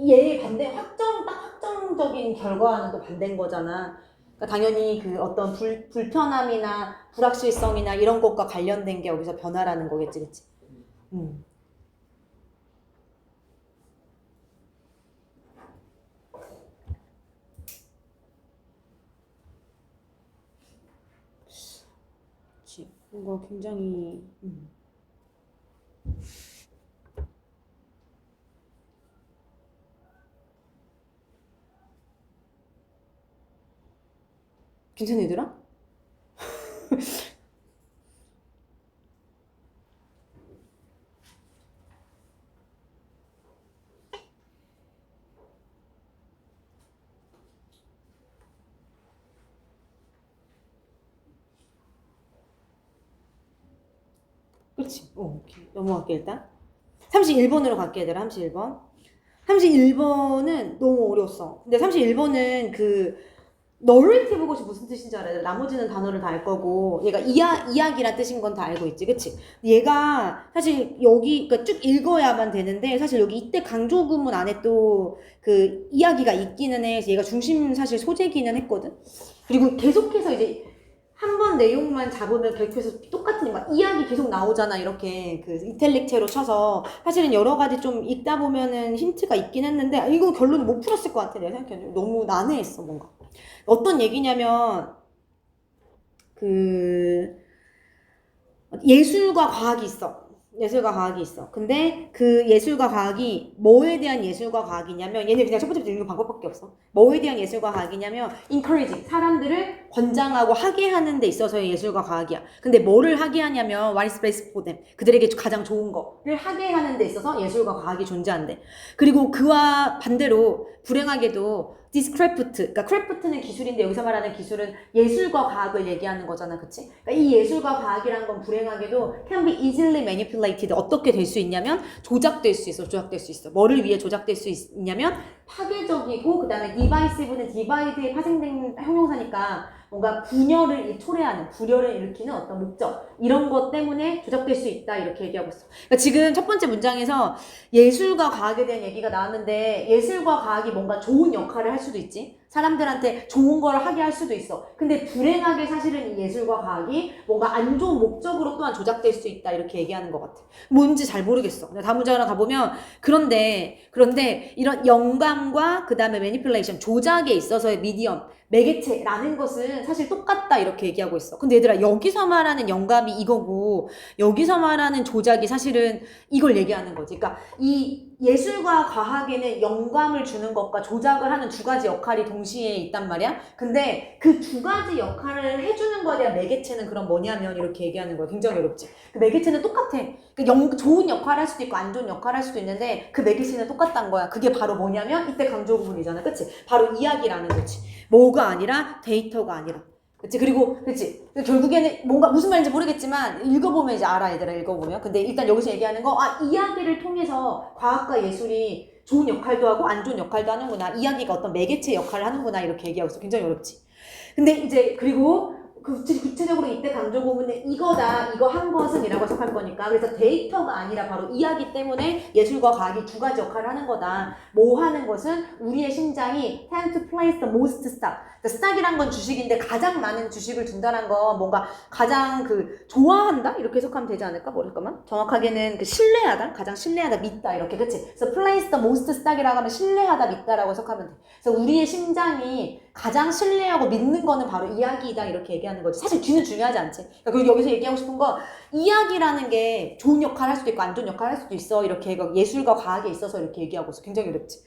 얘의 반대 확정적인 결과와는 또 반대인 거잖아. 그러니까 당연히 그 어떤 불편함이나 불확실성이나 이런 것과 관련된 게 여기서 변화라는 거겠지. 그치? 뭔가 굉장히 괜찮아 얘들아? 그렇지. 오케이. 넘어갈게 일단. 31번으로 갈게 얘들아. 31번. 31번은 너무 어려웠어. 근데 31번은 너레이티브 것이 무슨 뜻인지 알아야 돼. 나머지는 단어를 다 알 거고 얘가 이야기란 뜻인 건 다 알고 있지, 그치? 얘가 사실 여기 그러니까 쭉 읽어야만 되는데 사실 여기 이때 강조 구문 안에 또 그 이야기가 있기는 해. 얘가 중심 사실 소재기는 했거든. 그리고 계속해서 이제 한 번 내용만 잡으면 계속해서 똑같은 막 이야기 계속 나오잖아. 이렇게 그 이탈릭체로 쳐서 사실은 여러 가지 좀 읽다 보면은 힌트가 있긴 했는데 이거 결론을 못 풀었을 것 같아. 내가 생각해도 너무 난해했어 뭔가. 어떤 얘기냐면 그 예술과 과학이 있어. 예술과 과학이 있어. 근데 그 예술과 과학이 뭐에 대한 예술과 과학이냐면 얘네 그냥 첫 번째부터 읽는 방법밖에 없어. 뭐에 대한 예술과 과학이냐면 encouraging, 사람들을 권장하고 하게 하는 데 있어서의 예술과 과학이야. 근데 뭐를 하게 하냐면 what is best for them, 그들에게 가장 좋은 거를 하게 하는 데 있어서 예술과 과학이 존재한대. 그리고 그와 반대로 불행하게도 디스크래프트, 그러니까 크래프트는 기술인데 여기서 말하는 기술은 예술과 과학을 얘기하는 거잖아, 그치? 그러니까 이 예술과 과학이라는 건 불행하게도 can be easily manipulated. 어떻게 될 수 있냐면 조작될 수 있어, 조작될 수 있어. 뭐를 위해 조작될 수 있냐면 파괴적이고 그 다음에 divisive는 divide에 파생된 형용사니까 뭔가 분열을 초래하는, 불열을 일으키는 어떤 목적, 이런 것 때문에 조작될 수 있다 이렇게 얘기하고 있어. 그러니까 지금 첫 번째 문장에서 예술과 과학에 대한 얘기가 나왔는데 예술과 과학이 뭔가 좋은 역할을 할 수도 있지. 사람들한테 좋은 걸 하게 할 수도 있어. 근데 불행하게 사실은 이 예술과 과학이 뭔가 안 좋은 목적으로 또한 조작될 수 있다 이렇게 얘기하는 것 같아. 뭔지 잘 모르겠어. 다음 문장으로 가보면 그런데 이런 영감과 그 다음에 매니플레이션, 조작에 있어서의 미디엄, 매개체라는 것은 사실 똑같다 이렇게 얘기하고 있어. 근데 얘들아 여기서 말하는 영감이 이거고 여기서 말하는 조작이 사실은 이걸 얘기하는 거지. 그러니까 이 예술과 과학에는 영감을 주는 것과 조작을 하는 두 가지 역할이 동시에 있단 말이야. 근데 그 두 가지 역할을 해주는 거에 대한 매개체는 그럼 뭐냐면 이렇게 얘기하는 거야. 굉장히 어렵지. 그 매개체는 똑같아. 좋은 역할을 할 수도 있고 안 좋은 역할을 할 수도 있는데 그 매개체는 똑같다는 거야. 그게 바로 뭐냐면 이때 강조 부분이잖아. 그치? 바로 이야기라는 거지. 뭐가 아니라 데이터가 아니라. 그치? 그리고, 그치? 결국에는 뭔가 무슨 말인지 모르겠지만, 읽어보면 이제 알아, 얘들아, 읽어보면. 근데 일단 여기서 얘기하는 거, 이야기를 통해서 과학과 예술이 좋은 역할도 하고 안 좋은 역할도 하는구나. 이야기가 어떤 매개체 역할을 하는구나. 이렇게 얘기하고 있어. 굉장히 어렵지. 근데 이제, 그리고, 구체적으로 이때 강조 부분은 이거다, 이거 한 것은 이라고 해석할 거니까. 그래서 데이터가 아니라 바로 이야기 때문에 예술과 과학이 두 가지 역할을 하는 거다. 뭐 하는 것은 우리의 심장이 tend to place the most stock. 스탁이란 건 주식인데 가장 많은 주식을 둔다는 건 뭔가 가장 좋아한다? 이렇게 해석하면 되지 않을까? 잠깐만. 정확하게는 신뢰하다? 가장 신뢰하다, 믿다. 이렇게, 그치? 그래서 place the most stock이라고 하면 신뢰하다, 믿다라고 해석하면 돼. 그래서 우리의 심장이 가장 신뢰하고 믿는 거는 바로 이야기이다. 이렇게 얘기하는 거지. 사실 뒤는 중요하지 않지. 그러니까 여기서 얘기하고 싶은 건 이야기라는 게 좋은 역할을 할 수도 있고 안 좋은 역할을 할 수도 있어. 이렇게 예술과 과학에 있어서 이렇게 얘기하고 있어. 굉장히 어렵지.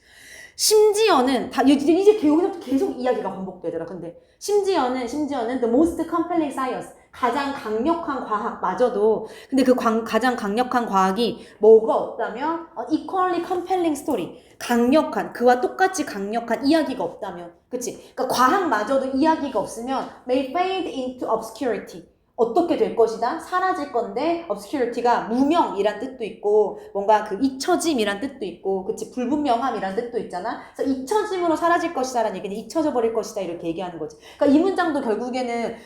심지어는 이제 여기서부터 계속 이야기가 반복되더라. 근데 심지어는 the most compelling science, 가장 강력한 과학마저도, 근데 그 가장 강력한 과학이 뭐가 없다면 equally compelling story, 강력한, 그와 똑같이 강력한 이야기가 없다면, 그치? 그러니까 과학마저도 이야기가 없으면 may fade into obscurity, 어떻게 될 것이다? 사라질 건데, obscurity가 무명이란 뜻도 있고, 뭔가 잊혀짐이란 뜻도 있고, 그치? 불분명함이란 뜻도 있잖아? 그래서 잊혀짐으로 사라질 것이다라는 얘기는 잊혀져 버릴 것이다, 이렇게 얘기하는 거지. 그러니까 이 문장도 결국에는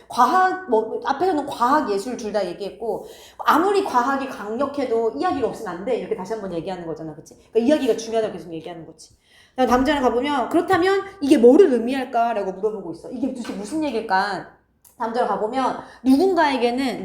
앞에서는 과학, 예술 둘 다 얘기했고, 아무리 과학이 강력해도 이야기가 없으면 안 돼, 이렇게 다시 한번 얘기하는 거잖아, 그치? 그러니까 이야기가 중요하다고 계속 얘기하는 거지. 다음 문장에 가보면, 그렇다면 이게 뭐를 의미할까라고 물어보고 있어. 이게 도대체 무슨 얘기일까? 다음 절 가보면 누군가에게는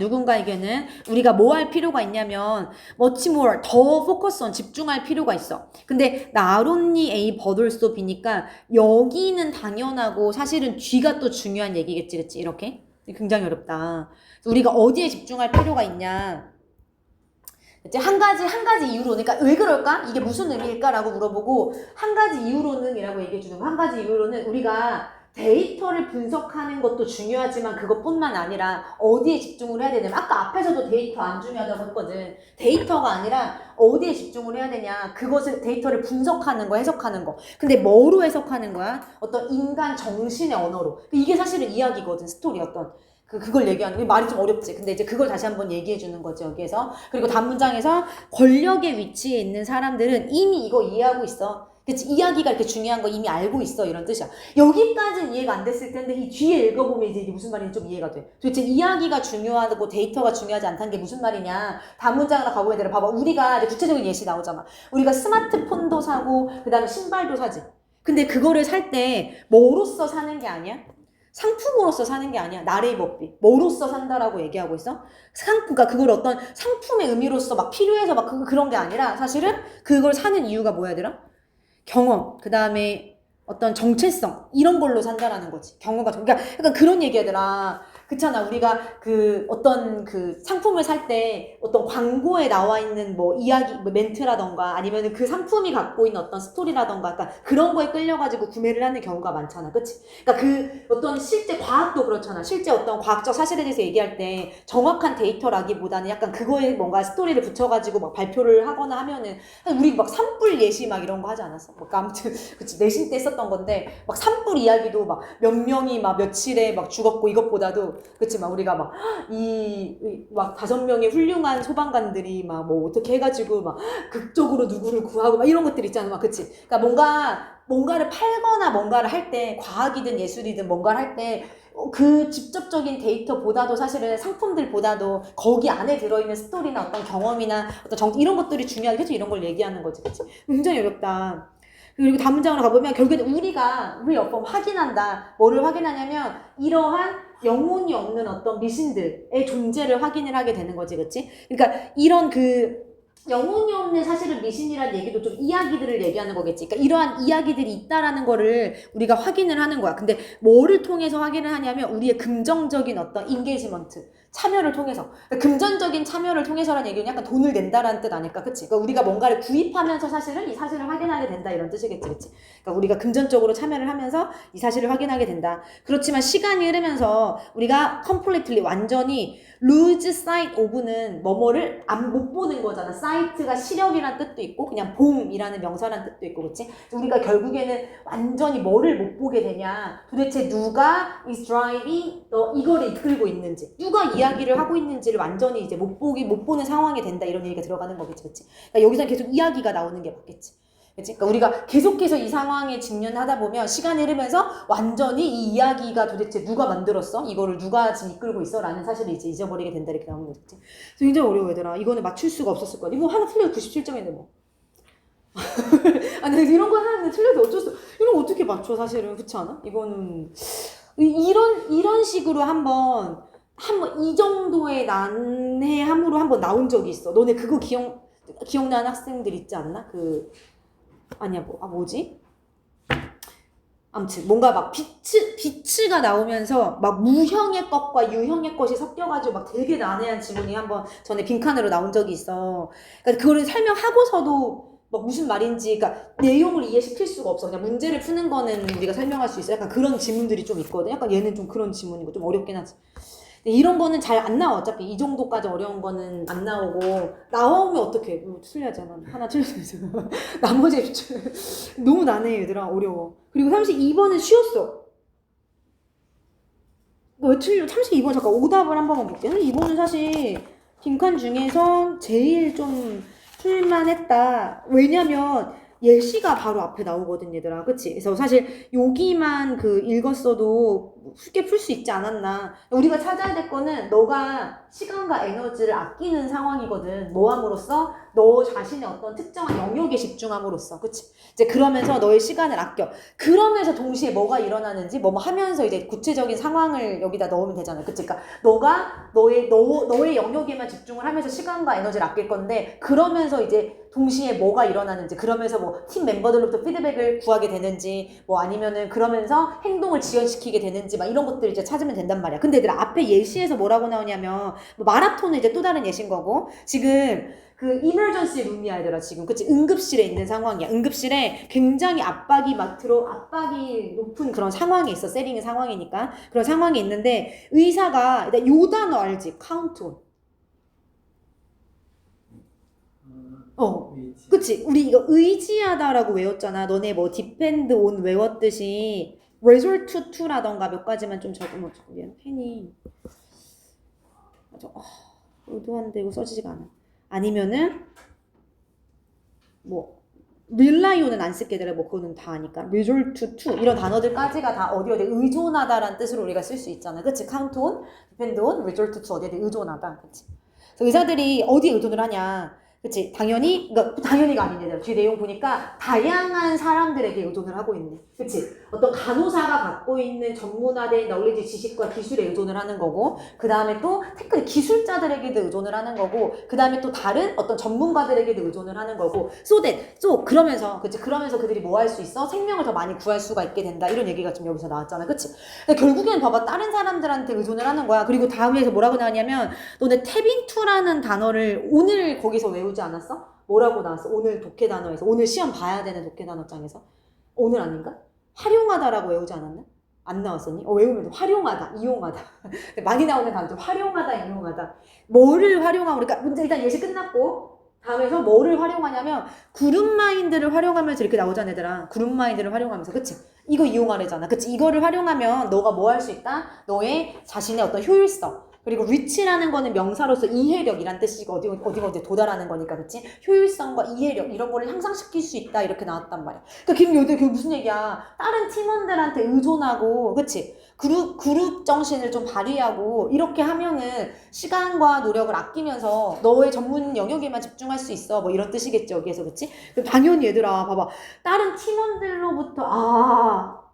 우리가 뭐 할 필요가 있냐면 much more, 더 focus on, 집중할 필요가 있어. 근데 not only A but also B니까 여기는 당연하고 사실은 G가 또 중요한 얘기겠지, 그치? 이렇게 굉장히 어렵다. 우리가 어디에 집중할 필요가 있냐? 한 가지 이유로, 그러니까 왜 그럴까? 이게 무슨 의미일까라고 물어보고 한 가지 이유로는 이라고 얘기해 주는 거. 한 가지 이유로는 우리가 데이터를 분석하는 것도 중요하지만 그것뿐만 아니라 어디에 집중을 해야 되냐면, 아까 앞에서도 데이터 안 중요하다고 했거든. 데이터가 아니라 어디에 집중을 해야 되냐, 그것을 데이터를 분석하는 거, 해석하는 거. 근데 뭐로 해석하는 거야? 어떤 인간 정신의 언어로. 이게 사실은 이야기거든, 스토리 어떤. 그걸 얘기하는 게 말이 좀 어렵지. 근데 이제 그걸 다시 한번 얘기해 주는 거지, 여기에서. 그리고 다음 문장에서 권력의 위치에 있는 사람들은 이미 이거 이해하고 있어. 그치? 이야기가 이렇게 중요한 거 이미 알고 있어 이런 뜻이야. 여기까지는 이해가 안 됐을 텐데 이 뒤에 읽어보면 이제 이게 무슨 말인지 좀 이해가 돼. 도대체 이야기가 중요하고 데이터가 중요하지 않다는 게 무슨 말이냐. 다음 문장으로 가보게 되라. 봐봐. 우리가 이제 구체적인 예시 나오잖아. 우리가 스마트폰도 사고 그 다음에 신발도 사지. 근데 그거를 살 때 뭐로써 사는 게 아니야? 상품으로서 사는 게 아니야. 나레이 법비. 뭐로써 산다라고 얘기하고 있어? 그러니까 그걸 어떤 상품의 의미로서 막 필요해서 막 그런 게 아니라 사실은 그걸 사는 이유가 뭐야 얘들아? 경험, 그 다음에 어떤 정체성 이런 걸로 산다라는 거지. 경험과 그러니까 약간 그런 얘기하더라. 그렇잖아. 우리가 그 어떤 그 상품을 살 때 어떤 광고에 나와 있는 뭐 이야기, 뭐 멘트라던가 아니면 그 상품이 갖고 있는 어떤 스토리라던가 약간 그런 거에 끌려가지고 구매를 하는 경우가 많잖아. 그치? 그러니까 그 어떤 실제 과학도 그렇잖아. 실제 어떤 과학적 사실에 대해서 얘기할 때 정확한 데이터라기보다는 약간 그거에 뭔가 스토리를 붙여가지고 막 발표를 하거나 하면은 우리 막 산불 예시 막 이런 거 하지 않았어? 뭐 아무튼 그치 내신 때 썼던 건데 막 산불 이야기도 막 몇 명이 막 며칠에 막 죽었고 이것보다도 그치 막 우리가 막 막 5명의 훌륭한 소방관들이 막 뭐 어떻게 해가지고 막 극적으로 누구를 구하고 막 이런 것들 있잖아 막 그치 그러니까 뭔가를 팔거나 뭔가를 할 때 과학이든 예술이든 뭔가를 할 때 그 직접적인 데이터보다도 사실은 상품들보다도 거기 안에 들어있는 스토리나 어떤 경험이나 어떤 이런 것들이 중요하게 해서 이런 걸 얘기하는 거지 그치 굉장히 어렵다. 그리고 다음 문장으로 가보면 결국엔 우리가 확인한다. 뭐를 확인하냐면 이러한 영혼이 없는 어떤 미신들의 존재를 확인을 하게 되는 거지, 그치? 그러니까 이런 그 영혼이 없는 사실은 미신이라는 얘기도 좀 이야기들을 얘기하는 거겠지. 그러니까 이러한 이야기들이 있다라는 거를 우리가 확인을 하는 거야. 근데 뭐를 통해서 확인을 하냐면 우리의 긍정적인 어떤 인게이지먼트, 참여를 통해서. 그러니까 금전적인 참여를 통해서라는 얘기는 약간 돈을 낸다라는 뜻 아닐까, 그치? 그러니까 우리가 뭔가를 구입하면서 사실은 이 사실을 확인하게 된다 이런 뜻이겠지, 그치? 그러니까 우리가 금전적으로 참여를 하면서 이 사실을 확인하게 된다. 그렇지만 시간이 흐르면서 우리가 completely 완전히 lose sight of는 뭐뭐를 못 보는 거잖아. sight가 시력이란 뜻도 있고 그냥 봄이라는 명사란 뜻도 있고 그치? 우리가 결국에는 완전히 뭐를 못 보게 되냐. 도대체 누가 is driving 이거를 이끌고 있는지 누가 이야기를 하고 있는지를 완전히 이제 못 보는 상황이 된다 이런 얘기가 들어가는 거겠지 그치? 그러니까 여기서 계속 이야기가 나오는 게 맞겠지. 그치? 그러니까 우리가 계속해서 이 상황에 직면하다 보면 시간이 흐르면서 완전히 이 이야기가 도대체 누가 만들었어? 이거를 누가 지금 이끌고 있어? 라는 사실을 이제 잊어버리게 된다 이렇게 나오는 거지. 그래서 굉장히 어려워 얘들아. 이거는 맞출 수가 없었을 거야. 이거 하나 틀려도 97점인데 뭐. 아니 이런 거 하나 틀려도 어쩔 수 이런 거 어떻게 맞춰 사실은 그렇지 않아? 이거는 이런 식으로 한번 이 정도의 난해함으로 한번 나온 적이 있어. 너네 그거 기억나는 학생들 있지 않나? 아니야, 뭐지? 아무튼, 뭔가 막 비츠가 나오면서 막 무형의 것과 유형의 것이 섞여가지고 막 되게 난해한 지문이 한번 전에 빈칸으로 나온 적이 있어. 그러니까 그거를 설명하고서도 막 무슨 말인지, 그러니까 내용을 이해시킬 수가 없어. 그냥 문제를 푸는 거는 우리가 설명할 수 있어. 약간 그런 지문들이 좀 있거든. 약간 얘는 좀 그런 지문이고 좀 어렵긴 하지. 이런 거는 잘 안 나와. 어차피 이 정도까지 어려운 거는 안 나오고 나오면 어떡해. 틀려야잖아. 하나 틀렸어. 나머지 너무 난해 얘들아. 어려워. 그리고 32번은 쉬웠어. 왜 틀려? 32번 잠깐 오답을 한 번만 볼게. 32번은 사실 빈칸 중에서 제일 좀 풀만했다. 왜냐면 예시가 바로 앞에 나오거든 얘들아. 그치? 그래서 사실 여기만 읽었어도 쉽게 풀 수 있지 않았나. 우리가 찾아야 될 거는 너가 시간과 에너지를 아끼는 상황이거든. 뭐 함으로써? 너 자신의 어떤 특정한 영역에 집중함으로써. 그치? 이제 그러면서 너의 시간을 아껴. 그러면서 동시에 뭐가 일어나는지 뭐 하면서 이제 구체적인 상황을 여기다 넣으면 되잖아. 그치? 그러니까 너가 너의 영역에만 집중을 하면서 시간과 에너지를 아낄 건데 그러면서 이제 동시에 뭐가 일어나는지 그러면서 뭐 팀 멤버들로부터 피드백을 구하게 되는지 뭐 아니면은 그러면서 행동을 지연시키게 되는지 막 이런 것들 이제 찾으면 된단 말이야. 근데 얘들아 앞에 예시에서 뭐라고 나오냐면 뭐 마라톤은 이제 또 다른 예시인 거고 지금 이머전시 룸이야 얘들아 지금 그치 응급실에 있는 상황이야. 응급실에 굉장히 압박이 높은 그런 상황이 있어. 세링의 상황이니까 그런 상황이 있는데 의사가 일단 요 단어 알지? 카운트 그치? 우리 이거 의지하다라고 외웠잖아. 너네 뭐 depend on 외웠듯이 resort to라던가 몇 가지만 좀 적으면 미안 펜이 의도한데 이거 써지지가 않아. 아니면은 뭐 릴라이온은 안 쓸게 되라 뭐 그거는 다 아니까 resort to 이런 단어들까지가 다 어디 의존하다라는 뜻으로 우리가 쓸 수 있잖아. 그치? count on, depend on, resort to 어디에 의존하다. 그치? 그래서 의사들이 어디에 의존을 하냐? 그치? 그러니까 당연히가 아닌데 뒤에 내용 보니까 다양한 사람들에게 의존을 하고 있네. 그치? 어떤 간호사가 갖고 있는 전문화된 널리지 지식과 기술에 의존을 하는 거고, 그 다음에 또 테크닉 기술자들에게도 의존을 하는 거고, 그 다음에 또 다른 어떤 전문가들에게도 의존을 하는 거고, 그러면서 그들이 뭐 할 수 있어? 생명을 더 많이 구할 수가 있게 된다. 이런 얘기가 좀 여기서 나왔잖아. 그치? 근데 결국엔 봐봐. 다른 사람들한테 의존을 하는 거야. 그리고 다음에서 뭐라고 나왔냐면, 너네 탭인투라는 단어를 오늘 거기서 외우지 않았어? 뭐라고 나왔어? 오늘 독해 단어에서. 오늘 시험 봐야 되는 독해 단어장에서. 오늘 아닌가? 활용하다라고 외우지 않았나? 안 나왔었니? 외우면 활용하다, 이용하다. 많이 나오는 단어죠. 활용하다, 이용하다. 뭐를 활용하고, 그러니까 문제 일단 예시 끝났고, 다음에서 뭐를 활용하냐면, 그룹마인드를 활용하면서 이렇게 나오잖아, 얘들아. 그룹마인드를 활용하면서, 그치? 이거 이용하래잖아. 그치? 이거를 활용하면 너가 뭐 할 수 있다? 너의 자신의 어떤 효율성. 그리고 reach라는 거는 명사로서 이해력이란 뜻이고 어디 도달하는 거니까, 그치? 효율성과 이해력 이런 거를 향상시킬 수 있다 이렇게 나왔단 말이야. 그러니까 김 그게 무슨 얘기야? 다른 팀원들한테 의존하고, 그치? 그룹 정신을 좀 발휘하고 이렇게 하면은 시간과 노력을 아끼면서 너의 전문 영역에만 집중할 수 있어. 뭐 이런 뜻이겠죠 여기에서, 그치? 당연히 얘들아 봐봐. 다른 팀원들로부터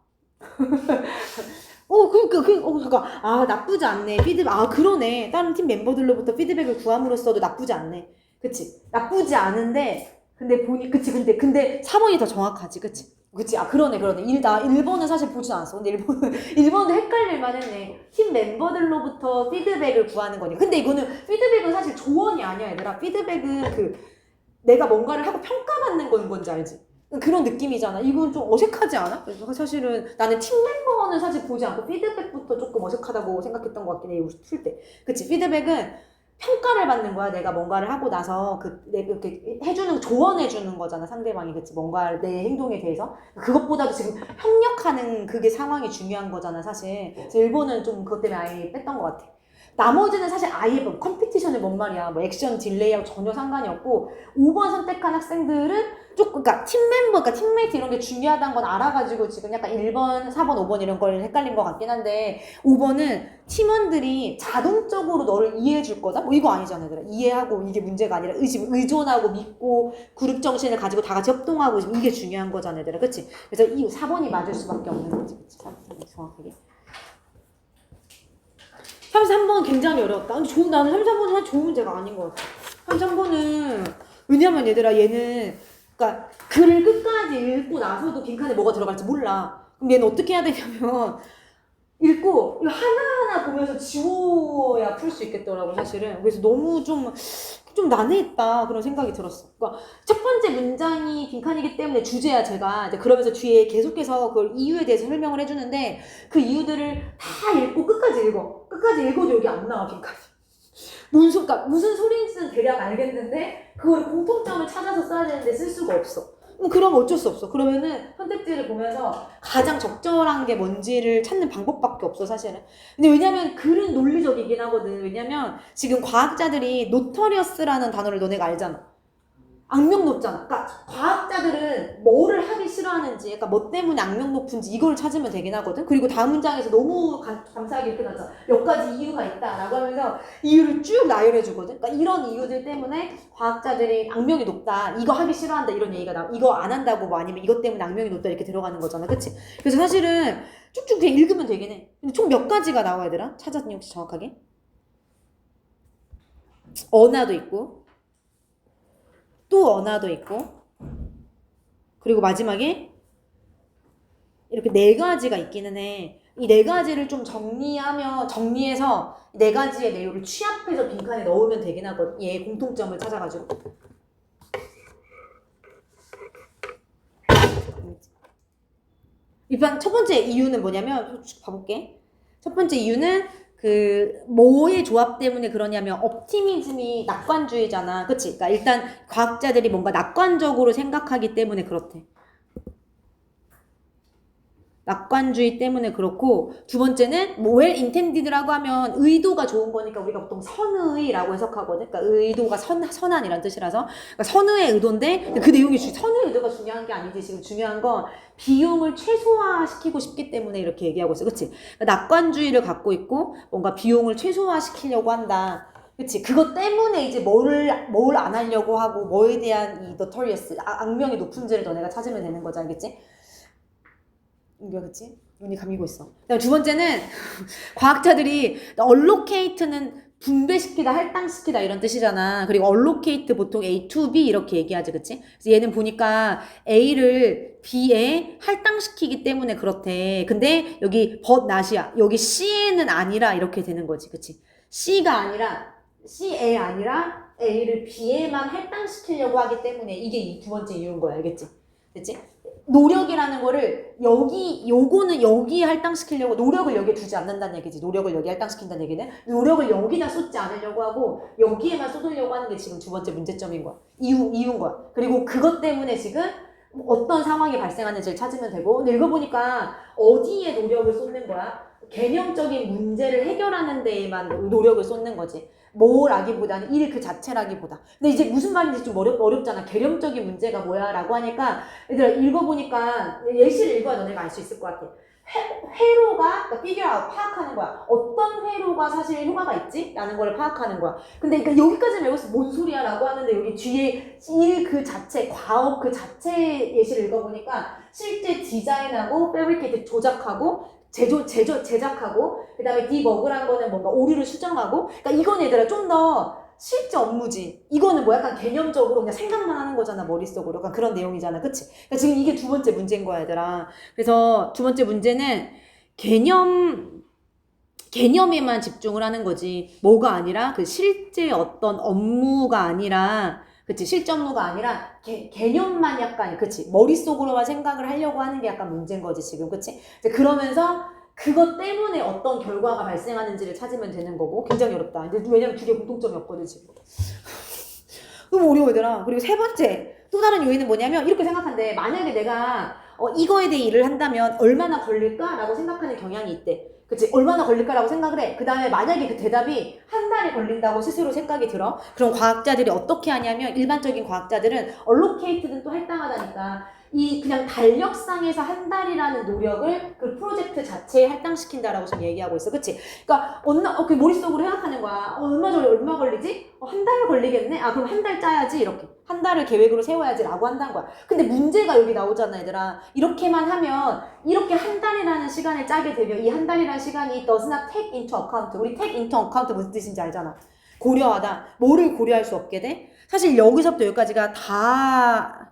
그러니까, 나쁘지 않네. 그러네. 다른 팀 멤버들로부터 피드백을 구함으로써도 나쁘지 않네. 그치? 나쁘지 않은데, 근데 4번이 더 정확하지, 그치? 그치? 그러네. 나 1번은 사실 보진 않았어. 근데 1번도 헷갈릴만 했네. 팀 멤버들로부터 피드백을 구하는 거니. 근데 이거는, 피드백은 사실 조언이 아니야, 얘들아. 피드백은 내가 뭔가를 하고 평가받는 건 뭔지 알지? 그런 느낌이잖아. 이건 좀 어색하지 않아? 그래서 사실은 나는 팀 멤버는 사실 보지 않고 피드백부터 조금 어색하다고 생각했던 것 같긴 해. 이거 풀 때. 그치? 피드백은 평가를 받는 거야. 내가 뭔가를 하고 나서 내가 이렇게 조언해주는 거잖아. 상대방이. 그치? 뭔가 내 행동에 대해서. 그것보다도 지금 협력하는 그게 상황이 중요한 거잖아, 사실. 그래서 일본은 좀 그것 때문에 아예 뺐던 것 같아. 나머지는 사실 아예 뭐 컴피티션을 뭔 말이야. 뭐 액션 딜레이하고 전혀 상관이 없고, 5번 선택한 학생들은 그러니까 그러니까 팀메이트 이런 게 중요하다는 건 알아가지고 지금 약간 1번, 4번, 5번 이런 걸 헷갈린 것 같긴 한데, 5번은 팀원들이 자동적으로 너를 이해해 줄 거다? 뭐 이거 아니잖아, 얘들아. 이해하고 이게 문제가 아니라 의존하고 믿고 그룹 정신을 가지고 다 같이 협동하고 이게 중요한 거잖아, 얘들아. 그치? 그래서 이 4번이 맞을 수밖에 없는 거지. 그치? 정확하게. 33번은 굉장히 어려웠다. 근데 나는 33번은 좋은 문제가 아닌 것 같아. 33번은, 왜냐면 얘들아, 얘는, 그러니까 글을 끝까지 읽고 나서도 빈칸에 뭐가 들어갈지 몰라. 그럼 얘는 어떻게 해야 되냐면, 읽고, 이거 하나하나 보면서 지워야 풀 수 있겠더라고, 사실은. 그래서 너무 좀 난해했다, 그런 생각이 들었어. 그러니까 첫 번째 문장이 빈칸이기 때문에 주제야, 제가. 이제 그러면서 뒤에 계속해서 그걸 이유에 대해서 설명을 해주는데, 그 이유들을 다 읽고 끝까지 읽어. 끝까지 읽어도 여기 안 나와, 빈칸이. 무슨 소리인지는 대략 알겠는데, 그걸 공통점을 찾아서 써야 되는데 쓸 수가 없어. 그럼 어쩔 수 없어. 그러면은 선택지를 보면서 가장 적절한 게 뭔지를 찾는 방법밖에 없어, 사실은. 근데 왜냐면 글은 논리적이긴 하거든. 왜냐면 지금 과학자들이 노터리어스라는 단어를 너네가 알잖아. 악명 높잖아. 그러니까 과학자들은 뭐를 하기 싫어하는지, 그러니까 뭐 때문에 악명 높은지 이걸 찾으면 되긴 하거든. 그리고 다음 문장에서 너무 감사하게 이렇게 나왔잖아. 몇 가지 이유가 있다라고 하면서 이유를 쭉 나열해 주거든. 그러니까 이런 이유들 때문에 과학자들이 악명이 높다, 이거 하기 싫어한다 이런 얘기가 나와. 이거 안 한다고 뭐 아니면 이것 때문에 악명이 높다 이렇게 들어가는 거잖아, 그치? 그래서 사실은 쭉쭉 그냥 읽으면 되긴 해. 근데 총 몇 가지가 나와, 얘들아? 찾았니 혹시 정확하게? 언어도 있고, 또 언어도 있고, 그리고 마지막에 이렇게 4가지가 있기는 해. 이 4가지를 좀 정리해서 4가지의 내용을 취합해서 빈칸에 넣으면 되긴 하거든. 얘 공통점을 찾아가지고. 일단 첫 번째 이유는 뭐냐면, 봐볼게. 첫 번째 이유는 뭐의 조합 때문에 그러냐면, 옵티미즘이 낙관주의잖아. 그치? 그러니까 일단 과학자들이 뭔가 낙관적으로 생각하기 때문에 그렇대. 낙관주의 때문에 그렇고, 두 번째는 뭐 well intended라고 하면 의도가 좋은 거니까 우리가 보통 선의라고 해석하거든. 그러니까 의도가 선한이란 뜻이라서, 그러니까 선의의 의도인데 그 내용이 선의의 의도가 중요한 게 아니지. 지금 중요한 건 비용을 최소화시키고 싶기 때문에 이렇게 얘기하고 있어. 그치? 그러니까 낙관주의를 갖고 있고 뭔가 비용을 최소화시키려고 한다. 그치? 그것 때문에 이제 뭘 안 하려고 하고 뭐에 대한 이 notorious, 악명이 높은 죄를 너네가 찾으면 되는 거지. 알겠지? 그치? 눈이 감기고 있어. 그다음 두 번째는 과학자들이 allocate는 분배시키다, 할당시키다 이런 뜻이잖아. 그리고 allocate 보통 A to B 이렇게 얘기하지, 그치? 그래서 얘는 보니까 A를 B에 할당시키기 때문에 그렇대. 근데 여기 but not이야. 여기 C에는 아니라 이렇게 되는 거지, 그치? C가 아니라 C에 아니라 A를 B에만 할당시키려고 하기 때문에 이게 이 두 번째 이유인 거야, 알겠지? 됐지? 노력이라는 거를 요거는 여기에 할당시키려고 노력을 여기에 두지 않는다는 얘기지. 노력을 여기에 할당시킨다는 얘기는 노력을 여기다 쏟지 않으려고 하고 여기에만 쏟으려고 하는 게 지금 두 번째 문제점인 거야. 이유인 거야. 그리고 그것 때문에 지금 어떤 상황이 발생하는지를 찾으면 되고, 근데 읽어보니까 어디에 노력을 쏟는 거야? 개념적인 문제를 해결하는 데에만 노력을 쏟는 거지. 뭐라기보다는 일 그 자체라기보다. 근데 이제 무슨 말인지 좀 어렵잖아. 개념적인 문제가 뭐야? 라고 하니까, 얘들아, 읽어보니까, 예시를 읽어야 너네가 알 수 있을 것 같아. 회로가, 그러니까 figure out, 파악하는 거야. 어떤 회로가 사실 효과가 있지? 라는 걸 파악하는 거야. 근데 그러니까 여기까지 외웠어. 뭔 소리야? 라고 하는데 여기 뒤에 일 그 자체, 과업 그 자체 예시를 읽어보니까 실제 디자인하고, 패브리케이트 조작하고, 제작하고, 그 다음에 디버그란 거는 뭔가 오류를 수정하고, 그러니까 이건 얘들아 좀 더 실제 업무지. 이거는 뭐 약간 개념적으로 그냥 생각만 하는 거잖아, 머릿속으로. 약간 그런 내용이잖아, 그치? 그러니까 지금 이게 두 번째 문제인 거야, 얘들아. 그래서 두 번째 문제는 개념에만 집중을 하는 거지. 뭐가 아니라 그 실제 어떤 업무가 아니라, 그치? 실제 업무가 아니라 개념만 약간, 그치? 머릿속으로만 생각을 하려고 하는 게 약간 문제인 거지, 지금, 그치? 이제 그러면서 그것 때문에 어떤 결과가 발생하는지를 찾으면 되는 거고, 굉장히 어렵다. 근데 왜냐면 두 개 공통점이 없거든, 지금. 너무 어려워, 얘들아. 그리고 세 번째, 또 다른 요인은 뭐냐면, 이렇게 생각한대. 만약에 내가 이거에 대해 일을 한다면 얼마나 걸릴까라고 생각하는 경향이 있대. 그치? 얼마나 걸릴까라고 생각을 해. 그 다음에 만약에 그 대답이 한 달이 걸린다고 스스로 생각이 들어. 그럼 과학자들이 어떻게 하냐면, 일반적인 과학자들은 allocate는 또 할당하다니까 이 그냥 달력상에서 한 달이라는 노력을 그 프로젝트 자체에 할당시킨다라고 지금 얘기하고 있어. 그치? 그러니까 그 머릿속으로 생각하는 거야. 얼마 걸리지? 한 달 걸리겠네? 그럼 한 달 짜야지. 이렇게. 한 달을 계획으로 세워야지 라고 한다는 거야. 근데 문제가 여기 나오잖아, 얘들아. 이렇게만 하면 이렇게 한 달이라는 시간을 짜게 되면 이 한 달이라는 시간이 does not take into account. 우리 take into account 무슨 뜻인지 알잖아. 고려하다. 뭐를 고려할 수 없게 돼? 사실 여기서부터 여기까지가 다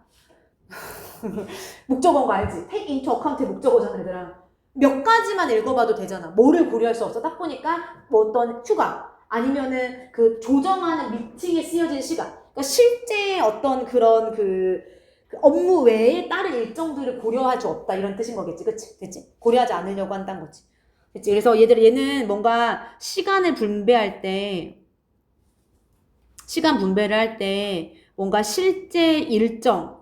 목적어인 거 알지? take into account의 목적어잖아, 얘들아. 몇 가지만 읽어봐도 되잖아. 뭐를 고려할 수 없어? 딱 보니까 뭐 어떤 휴가 아니면은 그 조정하는 미팅에 쓰여진 시간. 그러니까 실제 어떤 그런 그 업무 외에 다른 일정들을 고려할 수 없다 이런 뜻인 거겠지, 그치? 됐지? 고려하지 않으려고 한다는 거지. 됐지? 그래서 얘는 뭔가 시간 분배를 할 때 뭔가 실제 일정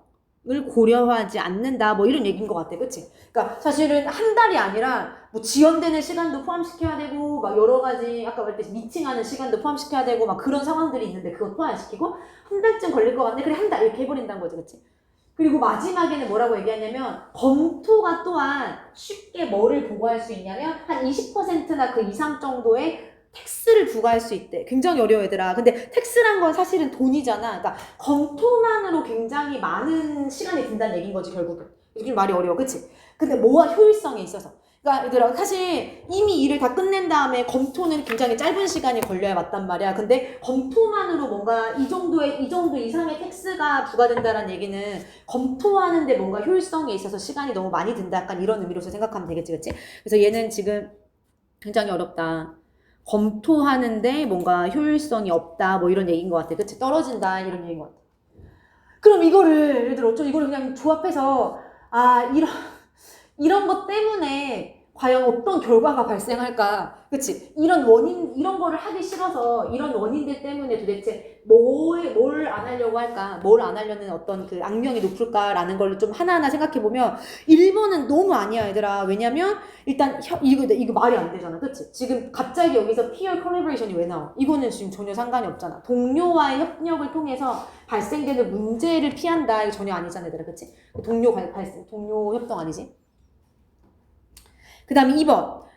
을 고려하지 않는다 뭐 이런 얘기인 것 같아, 그치? 그러니까 사실은 한 달이 아니라 뭐 지연되는 시간도 포함시켜야 되고 막 여러 가지 아까 말했듯이 미팅하는 시간도 포함시켜야 되고 막 그런 상황들이 있는데 그것도 안 시키고 한 달쯤 걸릴 것 같네. 그래 한 달 이렇게 해버린다는 거지, 그치? 그리고 마지막에는 뭐라고 얘기하냐면 검토가 또한 쉽게 뭐를 보고할 수 있냐면 한 20%나 그 이상 정도의 텍스를 부과할 수 있대. 굉장히 어려워, 얘들아. 근데 텍스란 건 사실은 돈이잖아. 그러니까 검토만으로 굉장히 많은 시간이 든다는 얘기인 거지, 결국은. 이게 말이 어려워, 그치? 근데 뭐와 효율성에 있어서. 그러니까 얘들아, 사실 이미 일을 다 끝낸 다음에 검토는 굉장히 짧은 시간이 걸려야 맞단 말이야. 근데 검토만으로 뭔가 이 정도 이상의 텍스가 부과된다는 얘기는 검토하는데 뭔가 효율성에 있어서 시간이 너무 많이 든다. 약간 이런 의미로서 생각하면 되겠지, 그치? 그래서 얘는 지금 굉장히 어렵다. 검토하는데 뭔가 효율성이 없다 뭐 이런 얘기인 것 같아. 그치? 떨어진다 이런 얘기인 것 같아. 그럼 이거를 예를 들어 이거를 그냥 조합해서 이런 것 때문에 과연 어떤 결과가 발생할까? 그치? 이런 거를 하기 싫어서 이런 원인들 때문에 도대체 뭘 안 하려고 할까? 뭘 안 하려는 어떤 그 악명이 높을까라는 걸 좀 하나하나 생각해보면 1번은 너무 아니야, 얘들아. 왜냐면 일단 이거 말이 안 되잖아. 그치? 지금 갑자기 여기서 peer collaboration이 왜 나와? 이거는 지금 전혀 상관이 없잖아. 동료와의 협력을 통해서 발생되는 문제를 피한다. 이거 전혀 아니잖아, 얘들아. 그치? 동료 협동 아니지? 그 다음에 2번.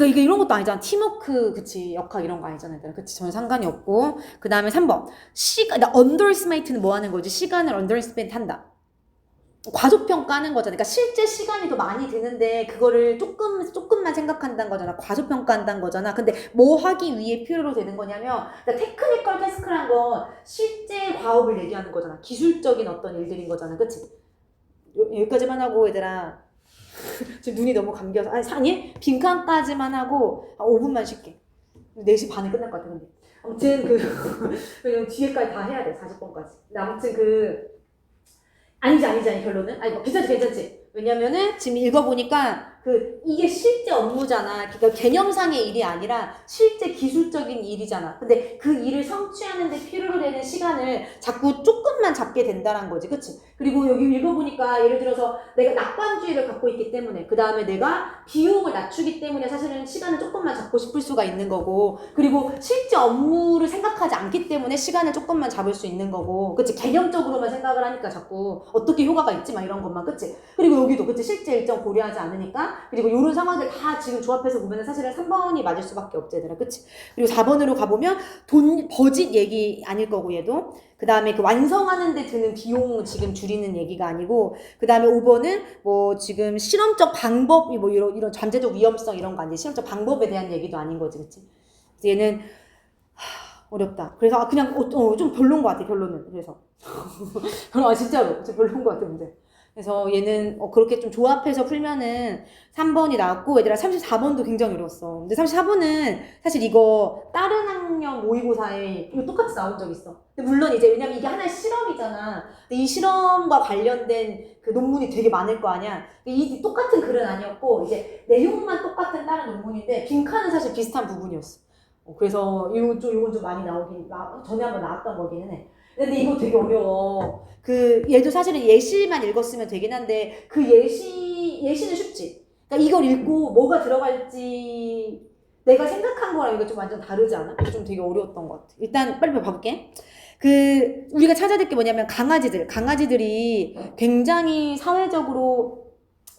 이게 이런 것도 아니잖아. 팀워크, 그치. 역학 이런 거 아니잖아. 얘들아. 그치. 전혀 상관이 없고. 그 다음에 3번. underestimate는 뭐 하는 거지? 시간을 underestimate 한다. 과소평가하는 거잖아. 그러니까 실제 시간이 더 많이 드는데 그거를 조금만 생각한다는 거잖아. 과소평가한다는 거잖아. 근데 뭐 하기 위해 필요로 되는 거냐면, 그러니까 테크니컬 태스크란 건 실제 과업을 얘기하는 거잖아. 기술적인 어떤 일들인 거잖아. 그치? 여기까지만 하고 얘들아. 지금 눈이 너무 감겨서 아니 빈칸까지만 하고 5분만 쉴게. 4시 반에 끝날 것 같아. 근데 아무튼 그냥 뒤에까지 다 해야 돼. 40번까지. 근데 아무튼 아니지 결론은 뭐 괜찮지. 왜냐면은 지금 읽어보니까 이게 실제 업무잖아. 그러니까 개념상의 일이 아니라 실제 기술적인 일이잖아. 근데 그 일을 성취하는 데 필요로 되는 시간을 자꾸 조금만 잡게 된다는 거지. 그치? 그리고 여기 읽어보니까 예를 들어서 내가 낙관주의를 갖고 있기 때문에, 그 다음에 내가 비용을 낮추기 때문에 사실은 시간을 조금만 잡고 싶을 수가 있는 거고, 그리고 실제 업무를 생각하지 않기 때문에 시간을 조금만 잡을 수 있는 거고, 그치? 개념적으로만 생각을 하니까 자꾸 어떻게 효과가 있지 막 이런 것만, 그치? 그리고 여기도 그치? 실제 일정 고려하지 않으니까. 그리고 이런 상황들 다 지금 조합해서 보면 사실은 3번이 맞을 수밖에 없지, 얘들아. 그치? 그리고 4번으로 가보면 버짓 얘기 아닐 거고, 얘도. 그 다음에 그 완성하는 데 드는 비용 지금 줄이는 얘기가 아니고, 그 다음에 5번은 뭐 지금 실험적 방법이 뭐 이런 잠재적 위험성 이런 거 아니지. 실험적 방법에 대한 얘기도 아닌 거지, 그치? 그래서 얘는 어렵다. 그래서 그냥 좀 별론 것 같아, 결론은. 그래서 진짜로 좀 별론 것 같아, 문제. 그래서 얘는 그렇게 좀 조합해서 풀면은 3번이 나왔고, 얘들아 34번도 굉장히 어려웠어. 근데 34번은 사실 이거 다른 학년 모의고사에 이거 똑같이 나온 적 있어. 근데 물론 이제 왜냐면 이게 하나의 실험이잖아. 근데 이 실험과 관련된 그 논문이 되게 많을 거 아니야. 이 똑같은 글은 아니었고 이제 내용만 똑같은 다른 논문인데 빈칸은 사실 비슷한 부분이었어. 그래서 이건 좀 많이 전에 한번 나왔던 거기는 해. 근데 이거 되게 어려워. 얘도 사실은 예시만 읽었으면 되긴 한데, 예시는 쉽지. 그러니까 이걸 읽고 뭐가 들어갈지 내가 생각한 거랑 이거 좀 완전 다르지 않아? 이거 좀 되게 어려웠던 것 같아. 일단 빨리 봐볼게. 우리가 찾아야 될 게 뭐냐면 강아지들이 굉장히 사회적으로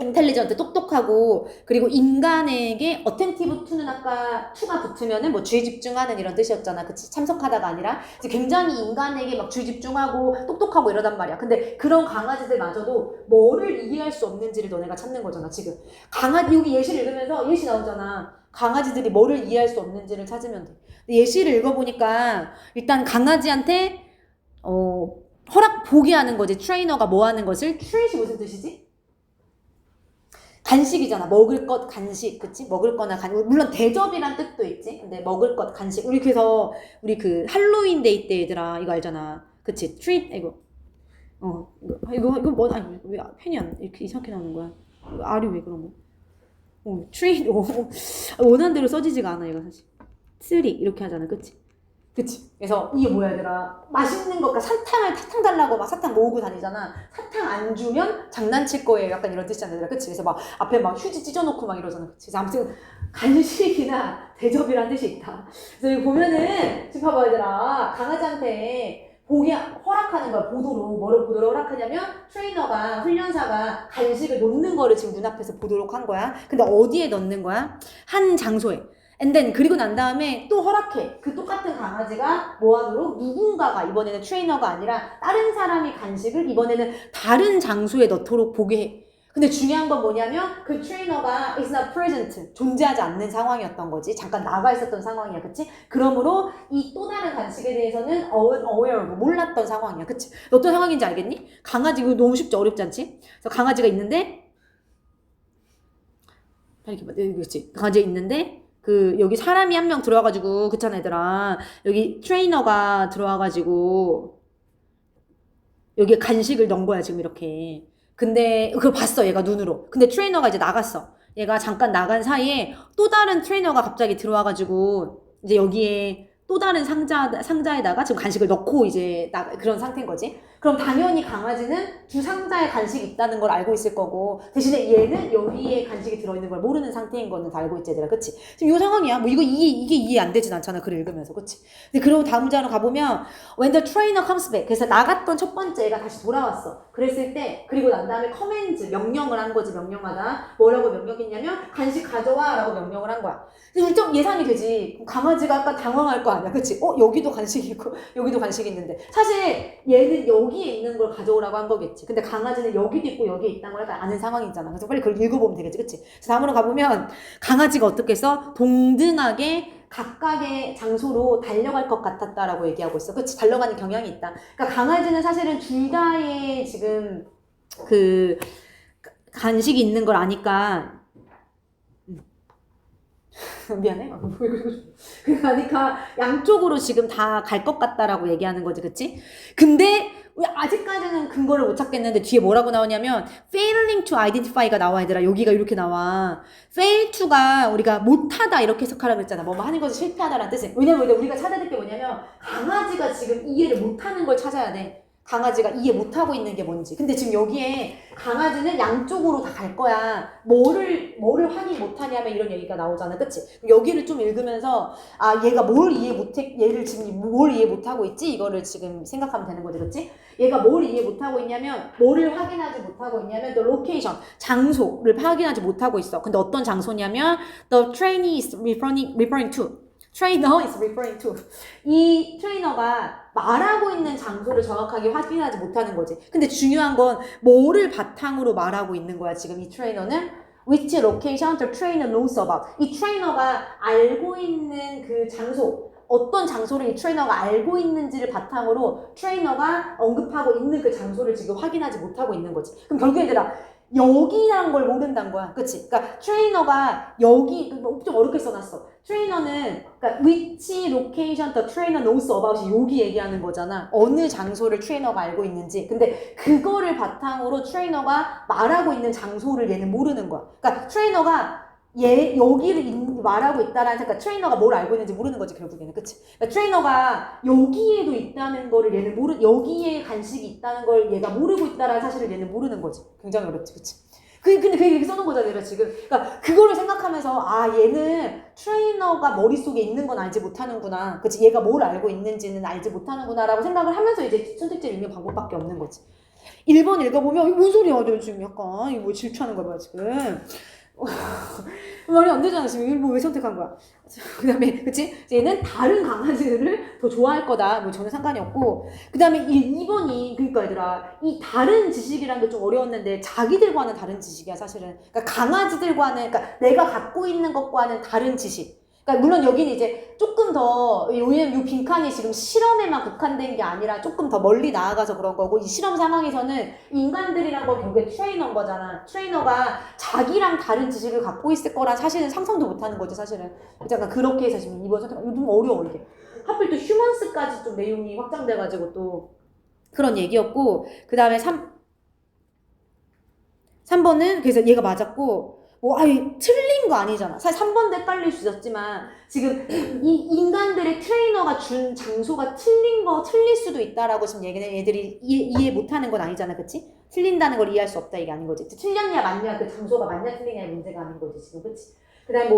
인텔리전트, 똑똑하고, 그리고 인간에게 어텐티브 투는 아까 투가 붙으면은 뭐 주의 집중하는 이런 뜻이었잖아. 그치? 참석하다가 아니라. 굉장히 인간에게 막 주의 집중하고 똑똑하고 이러단 말이야. 근데 그런 강아지들마저도 뭐를 이해할 수 없는지를 너네가 찾는 거잖아, 지금. 여기 예시를 읽으면서 예시 나오잖아. 강아지들이 뭐를 이해할 수 없는지를 찾으면 돼. 근데 예시를 읽어보니까 일단 강아지한테 허락 포기하는 거지. 트레이너가 뭐 하는 것을. 트레이시 무슨 뜻이지? 간식이잖아. 먹을 것, 간식. 그치? 먹을 거나 물론 대접이란 뜻도 있지. 근데 먹을 것, 간식. 그래서 우리 할로윈 데이 때 얘들아, 이거 알잖아. 그치? 이거 뭐, 아니, 왜 펜이 이렇게 이상하게 나오는 거야? 알이 왜 그런 거야? 원하는 대로 써지지가 않아, 이거 사실. 트리, 이렇게 하잖아. 그치? 그래서 이게 뭐야, 얘들아. 맛있는 거, 그러니까 사탕 달라고 막 사탕 모으고 다니잖아. 사탕 안 주면 장난칠 거예요. 약간 이런 뜻이잖아, 얘들아. 그치? 그래서 막 앞에 막 휴지 찢어놓고 막 이러잖아. 그치? 그래서 아무튼 간식이나 대접이란 뜻이 있다. 그래서 여기 보면은, 지금 봐봐, 얘들아. 강아지한테 허락하는 거야, 보도록. 뭐를 보도록 허락하냐면, 훈련사가 간식을 놓는 거를 지금 눈앞에서 보도록 한 거야. 근데 어디에 넣는 거야? 한 장소에. 그리고 난 다음에 또 허락해. 똑같은 강아지가 뭐하도록 누군가가, 이번에는 트레이너가 아니라 다른 사람이 간식을 이번에는 다른 장소에 넣도록 보게 해. 근데 중요한 건 뭐냐면 트레이너가 is not present, 존재하지 않는 상황이었던 거지. 잠깐 나가 있었던 상황이야. 그치? 그러므로 이 또 다른 간식에 대해서는 aware, 몰랐던 상황이야. 그치? 어떤 상황인지 알겠니? 이거 너무 쉽지? 어렵지 않지? 그래서 강아지가 있는데 이렇게 봐. 그치? 강아지가 있는데 여기 사람이 한 명 들어와가지고, 그렇잖아, 얘들아. 여기 트레이너가 들어와가지고, 여기에 간식을 넣은 거야, 지금 이렇게. 근데, 그걸 봤어, 얘가 눈으로. 근데 트레이너가 이제 나갔어. 얘가 잠깐 나간 사이에 또 다른 트레이너가 갑자기 들어와가지고 이제 여기에 또 다른 상자에다가 지금 간식을 넣고 이제 그런 상태인 거지. 그럼 당연히 강아지는 두 상자에 간식이 있다는 걸 알고 있을 거고, 대신에 얘는 여기에 간식이 들어있는 걸 모르는 상태인 거는 다 알고 있지, 얘들아. 그치? 지금 이 상황이야. 뭐 이게 이해 안 되진 않잖아. 글을 읽으면서. 그치? 근데 그리고 다음 문장으로 가보면 when the trainer comes back. 그래서 나갔던 첫 번째 애가 다시 돌아왔어. 그랬을 때, 그리고 난 다음에 커맨드, 명령을 한 거지. 명령하다. 뭐라고 명령했냐면 간식 가져와 라고 명령을 한 거야. 좀 예상이 되지. 강아지가 아까 당황할 거 아니야. 그치? 여기도 간식이 있고 여기도 간식이 있는데, 사실 얘는 여기에 있는 걸 가져오라고 한 거겠지. 근데 강아지는 여기도 있고 여기에 있다는 걸 약간 아는 상황이잖아. 그래서 빨리 그걸 읽어보면 되겠지. 그치? 그래서 다음으로 가보면 강아지가 어떻게 했어? 동등하게 각각의 장소로 달려갈 것 같았다라고 얘기하고 있어. 그치? 달려가는 경향이 있다. 그러니까 강아지는 사실은 둘 다의 지금 그 간식이 있는 걸 아니까 미안해. 그러니까 양쪽으로 지금 다 갈 것 같다라고 얘기하는 거지, 그치? 근데 왜 아직까지는 근거를 못 찾겠는데 뒤에 뭐라고 나오냐면 failing to identify가 나와. 얘들아, 여기가 이렇게 나와. fail to가 우리가 못하다 이렇게 해석하라고 했잖아. 뭐 하는 것이 실패하다라는 뜻이. 왜냐면 우리가 찾아야 될 게 뭐냐면 강아지가 지금 이해를 못하는 걸 찾아야 돼. 강아지가 이해 못하고 있는 게 뭔지. 근데 지금 여기에 강아지는 양쪽으로 다 갈 거야. 뭐를 확인 못하냐면 이런 얘기가 나오잖아. 그치? 여기를 좀 읽으면서 얘가 뭘 이해 못해, 얘를 지금 뭘 이해 못하고 있지? 이거를 지금 생각하면 되는 거지. 그치? 얘가 뭘 이해 못하고 있냐면 뭐를 확인하지 못하고 있냐면 the location, 장소를 확인하지 못하고 있어. 근데 어떤 장소냐면 the trainee is referring to. trainer is referring to. 이 트레이너가 말하고 있는 장소를 정확하게 확인하지 못하는 거지. 근데 중요한 건 뭐를 바탕으로 말하고 있는 거야, 지금 이 트레이너는? Which location the trainer knows about. 이 트레이너가 알고 있는 그 장소, 어떤 장소를 이 트레이너가 알고 있는지를 바탕으로 트레이너가 언급하고 있는 그 장소를 지금 확인하지 못하고 있는 거지. 그럼 결국에 얘들아, 여기라는 걸 모른다는 거야. 그치? 그러니까 트레이너가 여기, 좀 어렵게 써놨어. 트레이너는, 그러니까 which location the trainer knows about이 여기 얘기하는 거잖아. 어느 장소를 트레이너가 알고 있는지. 근데 그거를 바탕으로 트레이너가 말하고 있는 장소를 얘는 모르는 거야. 그러니까 트레이너가 여기를 말하고 있다라는, 그러니까 트레이너가 뭘 알고 있는지 모르는 거지, 결국에는. 그치? 그러니까 트레이너가 여기에도 있다는 거를 얘는 여기에 간식이 있다는 걸 얘가 모르고 있다라는 사실을 얘는 모르는 거지. 굉장히 어렵지, 그치? 근데 그게 이렇게 써놓은 거잖아, 내가 지금. 그러니까 그거를 생각하면서 얘는 트레이너가 머릿속에 있는 건 알지 못하는구나. 그치? 얘가 뭘 알고 있는지는 알지 못하는구나 라고 생각을 하면서 이제 선택지를 읽는 방법밖에 없는 거지. 1번 읽어보면 이거 뭔 소리야, 너 지금 약간 이거 뭐 질투하는 거야 지금. 말이 안 되잖아. 지금 이걸 왜 선택한 거야? 그 다음에, 그치? 얘는 다른 강아지들을 더 좋아할 거다. 뭐 전혀 상관이 없고. 그 다음에 2번이, 그러니까 얘들아, 이 다른 지식이란 게 좀 어려웠는데, 자기들과는 다른 지식이야, 사실은. 그러니까 강아지들과는, 그러니까 내가 갖고 있는 것과는 다른 지식. 그러니까 물론 여기는 이제 조금 더, 요 빈칸이 지금 실험에만 국한된 게 아니라 조금 더 멀리 나아가서 그런 거고, 이 실험 상황에서는 인간들이란 건 결국에 트레이너인 거잖아. 트레이너가 자기랑 다른 지식을 갖고 있을 거란 사실은 상상도 못 하는 거지, 사실은. 약간 그렇게 해서 지금 이번 선택, 이거 좀 어려워, 이게. 하필 또 휴먼스까지 좀 내용이 확장돼가지고 또 그런 얘기였고, 그 다음에 3번은 그래서 얘가 맞았고, 틀린 거 아니잖아. 사실 3번도 헷갈릴 수 있었지만, 지금 이 인간들의 트레이너가 준 장소가 틀릴 수도 있다라고 지금 얘들이 이해 못하는 건 아니잖아. 그치? 틀린다는 걸 이해할 수 없다, 이게 아닌 거지. 틀렸냐, 맞냐, 그 장소가 맞냐, 틀리냐의 문제가 아닌 거지, 지금. 그치? 그 다음에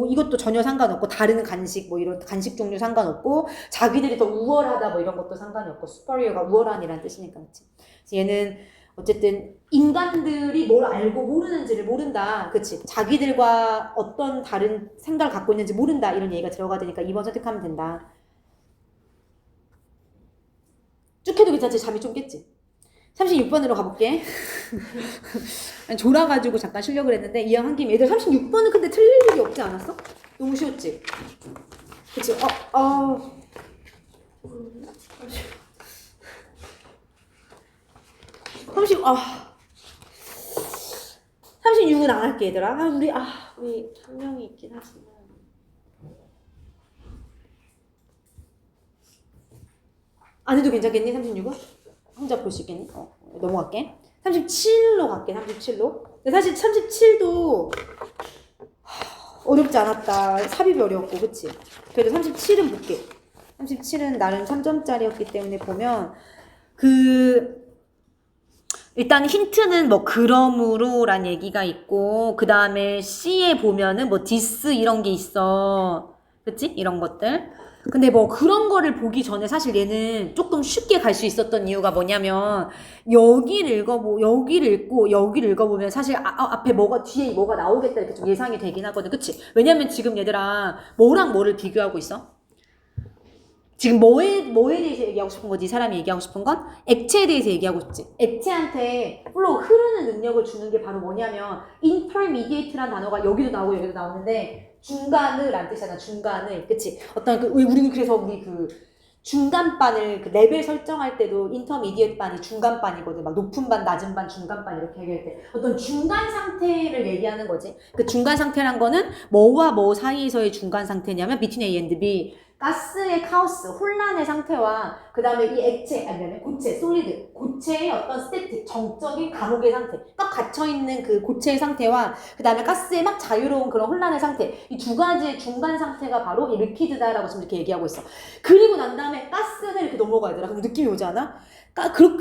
이것도 전혀 상관없고, 다른 간식, 이런 간식 종류 상관없고, 자기들이 더 우월하다, 이런 것도 상관이 없고, superior가 우월한이라는 뜻이니까, 그치? 그래서 얘는, 어쨌든 인간들이 뭘 알고 모르는지를 모른다. 그치? 자기들과 어떤 다른 생각을 갖고 있는지 모른다. 이런 얘기가 들어가 되니까 2번 선택하면 된다. 쭉 해도 괜찮지? 잠이 좀 깼지? 36번으로 가볼게. 졸아가지고 잠깐 쉬려고 했는데 이왕 한 김에 얘들 36번은 근데 틀릴 일이 없지 않았어? 너무 쉬웠지? 그치? 36은 안 할게, 얘들아. 우리 한 명이 있긴 하지만. 안 해도 괜찮겠니, 36은? 혼자 볼 수 있겠니? 넘어갈게. 37로 갈게, 37로. 근데 사실 37도 어렵지 않았다. 삽입이 어려웠고, 그치? 그래도 37은 볼게. 37은 나름 3점짜리였기 때문에 보면, 일단 힌트는 뭐 그러므로란 얘기가 있고, 그 다음에 C에 보면은 뭐 디스 이런 게 있어. 그치? 이런 것들. 근데 뭐 그런 거를 보기 전에 사실 얘는 조금 쉽게 갈 수 있었던 이유가 뭐냐면, 여기를 읽고 여기를 읽어보면 사실 앞에 뒤에 뭐가 나오겠다 이렇게 좀 예상이 되긴 하거든. 그치? 왜냐면 지금 얘들아, 뭐랑 뭐를 비교하고 있어? 지금 뭐에 대해서 얘기하고 싶은 거지? 이 사람이 얘기하고 싶은 건 액체에 대해서 얘기하고 싶지. 액체한테 플로우 흐르는 능력을 주는 게 바로 뭐냐면 intermediate란 단어가 여기도 나오고 여기도 나오는데 중간을란 뜻이잖아. 중간을. 그치? 우리 그 중간반을 그 레벨 설정할 때도 intermediate 반이 중간반이거든. 막 높은 반, 낮은 반, 중간반 이렇게 얘기할 때 어떤 중간 상태를 얘기하는 거지. 그 중간 상태란 거는 뭐와 뭐 사이에서의 중간 상태냐면 between A and B. 가스의 카오스, 혼란의 상태와 그 다음에 이 액체, 아니면 고체, 솔리드, 고체의 어떤 스태틱, 정적인 감옥의 상태, 꽉 갇혀있는 그 고체의 상태와 그 다음에 가스의 막 자유로운 그런 혼란의 상태, 이 두 가지의 중간 상태가 바로 이 리퀴드다라고 지금 이렇게 얘기하고 있어. 그리고 난 다음에 가스를 이렇게 넘어가야 되라. 그럼 느낌이 오지 않아?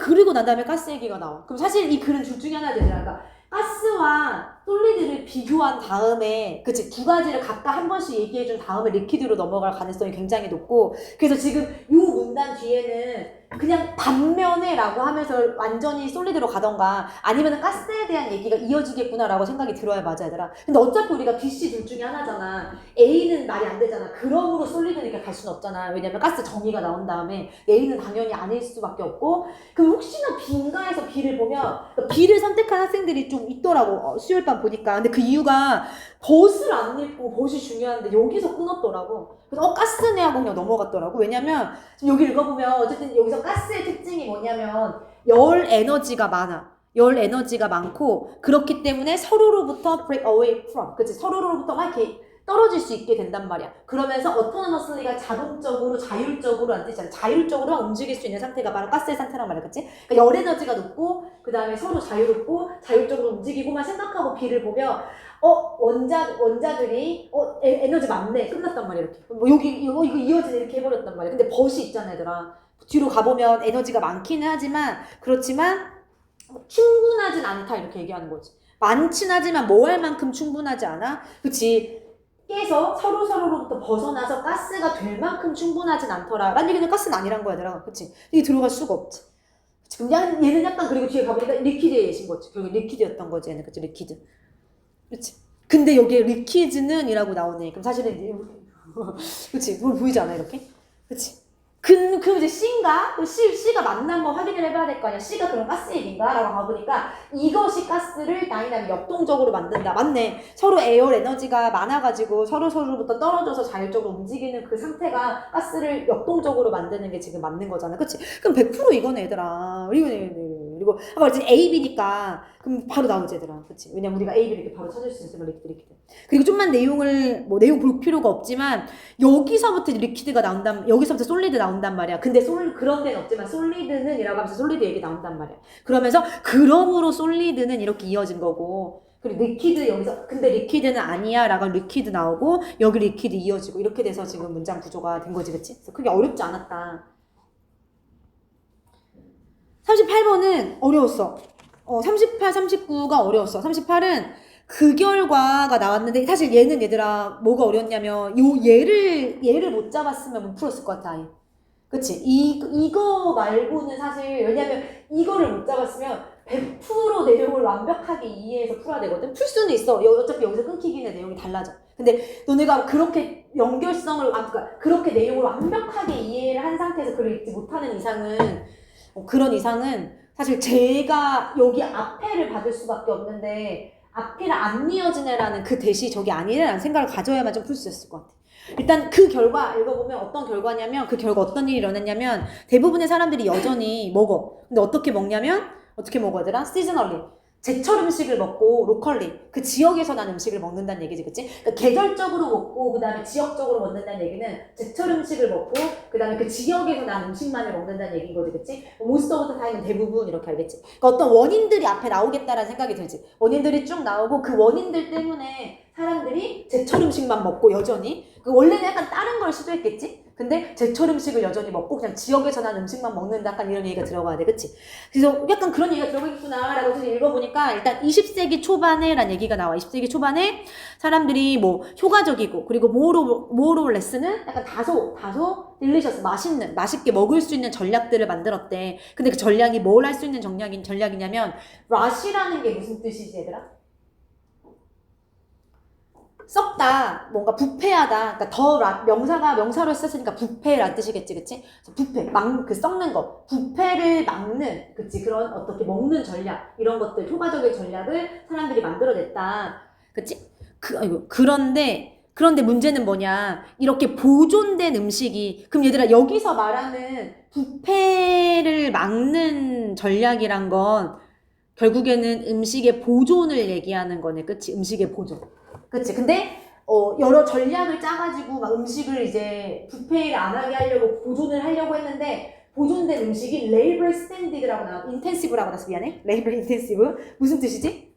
그리고 난 다음에 가스 얘기가 나와. 그럼 사실 이 글은 둘 중에 하나 되더라. 그러니까 가스와 솔리드를 비교한 다음에, 그치, 두 가지를 각각 한 번씩 얘기해준 다음에 리퀴드로 넘어갈 가능성이 굉장히 높고, 그래서 지금 이 문단 뒤에는 그냥 반면에 라고 하면서 완전히 솔리드로 가던가 아니면 가스에 대한 얘기가 이어지겠구나라고 생각이 들어야 맞아, 얘들아. 근데 어차피 우리가 B, C 둘 중에 하나잖아. A는 말이 안 되잖아. 그러므로 솔리드는 이렇게 갈 수는 없잖아. 왜냐면 가스 정의가 나온 다음에 A는 당연히 아닐 수밖에 없고, 그럼 혹시나 B인가에서 B를 보면 B를 선택한 학생들이 좀 있더라고. 수요일밤 보니까. 근데 그 이유가 벗을 안 입고 벗이 중요한데 여기서 끊었더라고. 그래서 가스네 하고 그냥 넘어갔더라고. 왜냐면 지금 여기 읽어보면 어쨌든 여기서 가스의 특징이 뭐냐면 열 에너지가 많아. 열 에너지가 많고 그렇기 때문에 서로로부터 break away from, 그치? 서로로부터 막 이렇게 떨어질 수 있게 된단 말이야. 그러면서 autonomously가 자동적으로 자율적으로 안 되잖아. 자율적으로 막 움직일 수 있는 상태가 바로 가스의 상태란 말이야. 그치? 그러니까 열 에너지가 높고 그 다음에 서로 자유롭고 자율적으로 움직이고만 생각하고 B를 보면 원자들이 에너지 많네. 끝났단 말이야. 이렇게. 뭐 이거 이어지네 이렇게 해버렸단 말이야. 근데 벗이 있잖아, 얘들아. 뒤로 가보면 에너지가 많기는 하지만 그렇지만 충분하진 않다 이렇게 얘기하는 거지. 많진 하지만 뭐 할 만큼 충분하지 않아? 그치? 깨서 서로로부터 벗어나서 가스가 될 만큼 충분하진 않더라. 라는 얘기는 가스는 아니란 거야, 얘들아. 그치? 이게 들어갈 수가 없지. 지금 얘는 약간 그리고 뒤에 가보니까 리퀴드에 예신 거지. 결국 리퀴드였던 거지, 얘는. 그치? 리퀴드. 그치? 근데 여기에 리퀴즈는 이라고 나오네. 그럼 사실은 그치? 뭘 보이지 않아, 이렇게? 그치? 그럼 이제 C인가? C가 맞나 한번 확인을 해봐야 될 거 아니야. C가 그럼 가스 얘기인가? 라고 가보니까 이것이 가스를 다이나믹 역동적으로 만든다. 맞네. 서로 에어 에너지가 많아가지고 서로부터 떨어져서 자율적으로 움직이는 그 상태가 가스를 역동적으로 만드는 게 지금 맞는 거잖아. 그치? 그럼 100% 이거네, 얘들아. 그리고 아까 이제 A, B니까 그럼 바로 나오지, 얘들아. 그치? 왜냐면 우리가 A, B를 이렇게 바로 찾을 수 있으면 리퀴드. 그리고 좀만 내용 볼 필요가 없지만 여기서부터 리퀴드가 여기서부터 솔리드 나온단 말이야. 근데 그런 데는 없지만 솔리드는 이라고 하면서 솔리드 얘기 나온단 말이야. 그러면서 그러므로 솔리드는 이렇게 이어진 거고, 그리고 리퀴드 여기서 근데 리퀴드는 아니야 라고 리퀴드 나오고 여기 리퀴드 이어지고 이렇게 돼서 지금 문장 구조가 된 거지, 그치? 그래서 그게 어렵지 않았다. 38번은 어려웠어. 38, 39가 어려웠어. 38은 그 결과가 나왔는데 사실 얘는 얘들아 뭐가 어려웠냐면 얘를 못 잡았으면 못 풀었을 것 같아, 아예. 그치? 이거 말고는 사실 왜냐면 이거를 못 잡았으면 100% 내용을 완벽하게 이해해서 풀어야 되거든. 풀 수는 있어. 어차피 여기서 끊기기는 내용이 달라져. 근데 너네가 그렇게 연결성을 그러니까 그렇게 내용을 완벽하게 이해를 한 상태에서 글을 읽지 못하는 이상은 그런 이상은 사실 제가 여기 앞에를 받을 수밖에 없는데 앞에를 안 이어지네라는 그 대시 저게 아니네라는 생각을 가져야만 좀 풀 수 있을 것 같아. 일단 그 결과 읽어보면 어떤 결과냐면 그 결과 어떤 일이 일어났냐면 대부분의 사람들이 여전히 먹어. 근데 어떻게 먹냐면 어떻게 먹어야 되나? 시즈널리. 제철 음식을 먹고 로컬리 그 지역에서 난 음식을 먹는다는 얘기지, 그치? 그러니까 계절적으로 먹고 그 다음에 지역적으로 먹는다는 얘기는 제철 음식을 먹고 그 다음에 그 지역에서 난 음식만을 먹는다는 얘기인 거지, 그치? most of the time은 대부분 이렇게 알겠지? 그러니까 어떤 원인들이 앞에 나오겠다라는 생각이 들지. 원인들이 쭉 나오고 그 원인들 때문에 사람들이 제철 음식만 먹고 여전히 그 원래는 약간 다른 걸 시도했겠지? 근데 제철 음식을 여전히 먹고 그냥 지역에서 난 음식만 먹는다, 약간 이런 얘기가 들어가야 돼, 그치? 그래서 약간 그런 얘기가 들어가겠구나 라고 해서 읽어보니까 일단 20세기 초반에 라는 얘기가 나와. 20세기 초반에 사람들이 뭐 효과적이고 그리고 모어로 레슨은 약간 다소 딜리셔스 맛있게 먹을 수 있는 전략들을 만들었대. 근데 그 전략이 뭘 할 수 있는 전략이냐면 러시라는 게 무슨 뜻이지, 얘들아? 썩다, 뭔가 부패하다. 그러니까 명사로 썼으니까 부패란 뜻이겠지, 그치? 부패, 썩는 거, 부패를 막는, 그치? 그런 어떻게 먹는 전략, 이런 것들, 효과적인 전략을 사람들이 만들어냈다, 그치? 그런데 문제는 뭐냐? 이렇게 보존된 음식이, 그럼 얘들아 여기서 말하는 부패를 막는 전략이란 건 결국에는 음식의 보존을 얘기하는 거네, 그치? 음식의 보존. 그치. 근데, 여러 전략을 짜가지고 막 음식을 이제 부패를 안 하게 하려고 보존을 하려고 했는데, 보존된 음식이 레이블 스탠디드라고 나와. 인텐시브라고 나와서 미안해. 레이블 인텐시브. 무슨 뜻이지?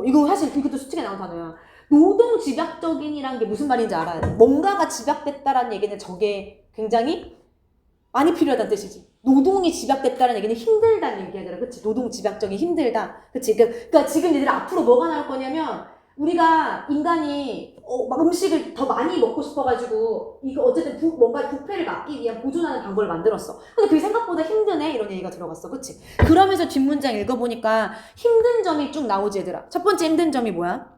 이거 사실 이것도 수특에 나온 단어야. 노동 집약적인이란 게 무슨 말인지 알아야 돼. 뭔가가 집약됐다라는 얘기는 저게 굉장히 많이 필요하다는 뜻이지. 노동이 집약됐다는 얘기는 힘들다는 얘기하더라. 그치? 노동 집약적인 힘들다. 그치? 그러니까 지금 얘들 앞으로 뭐가 나올 거냐면, 우리가 인간이 막 음식을 더 많이 먹고 싶어가지고 이거 어쨌든 뭔가 부패를 막기 위한 보존하는 방법을 만들었어. 근데 그게 생각보다 힘드네, 이런 얘기가 들어갔어, 그치? 그러면서 뒷문장 읽어보니까 힘든 점이 쭉 나오지, 얘들아. 첫 번째 힘든 점이 뭐야?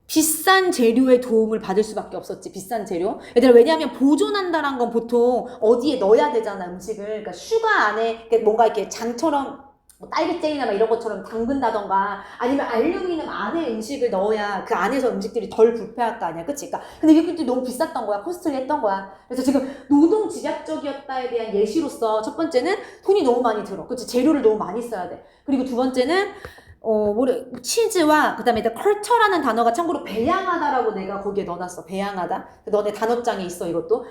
비싼 재료의 도움을 받을 수밖에 없었지. 비싼 재료. 얘들아, 왜냐하면 보존한다는 건 보통 어디에 넣어야 되잖아, 음식을. 그러니까 슈가 안에 뭔가 이렇게 장처럼 뭐 딸기잼이나 막 이런 것처럼 담근다던가 아니면 알루미늄 안에 음식을 넣어야 그 안에서 음식들이 덜 불패할 거 아니야, 그치? 그러니까 근데 이게 너무 비쌌던 거야, 코스틀리했던 거야. 그래서 지금 노동 집약적이었다에 대한 예시로서 첫 번째는 돈이 너무 많이 들어, 그치? 재료를 너무 많이 써야 돼. 그리고 두 번째는 치즈와 그 다음에 컬처라는 단어가 참고로 배양하다라고 내가 거기에 넣어놨어. 배양하다. 너네 단어장에 있어, 이것도.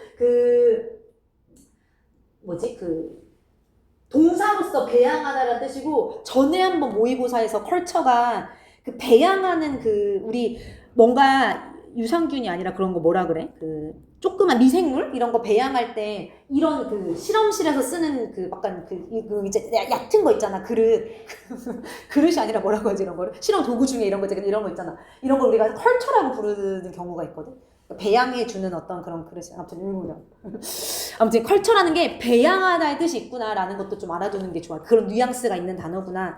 동사로서 배양하다라는 뜻이고, 전에 한번 모의고사에서 컬처가 그 배양하는 우리 뭔가 유산균이 아니라 그런 거 뭐라 그래? 조그만 미생물? 이런 거 배양할 때 이런 실험실에서 쓰는 약간 이제 얕은 거 있잖아. 그릇이 아니라 뭐라고 하지, 이런 거를? 실험 도구 중에 이런 거 있잖아. 이런 걸 우리가 컬처라고 부르는 경우가 있거든. 배양해주는 어떤 그런 그릇이. 아무튼 일본어. 아무튼 컬처라는 게 배양하다의 뜻이 있구나라는 것도 좀 알아두는 게 좋아. 그런 뉘앙스가 있는 단어구나.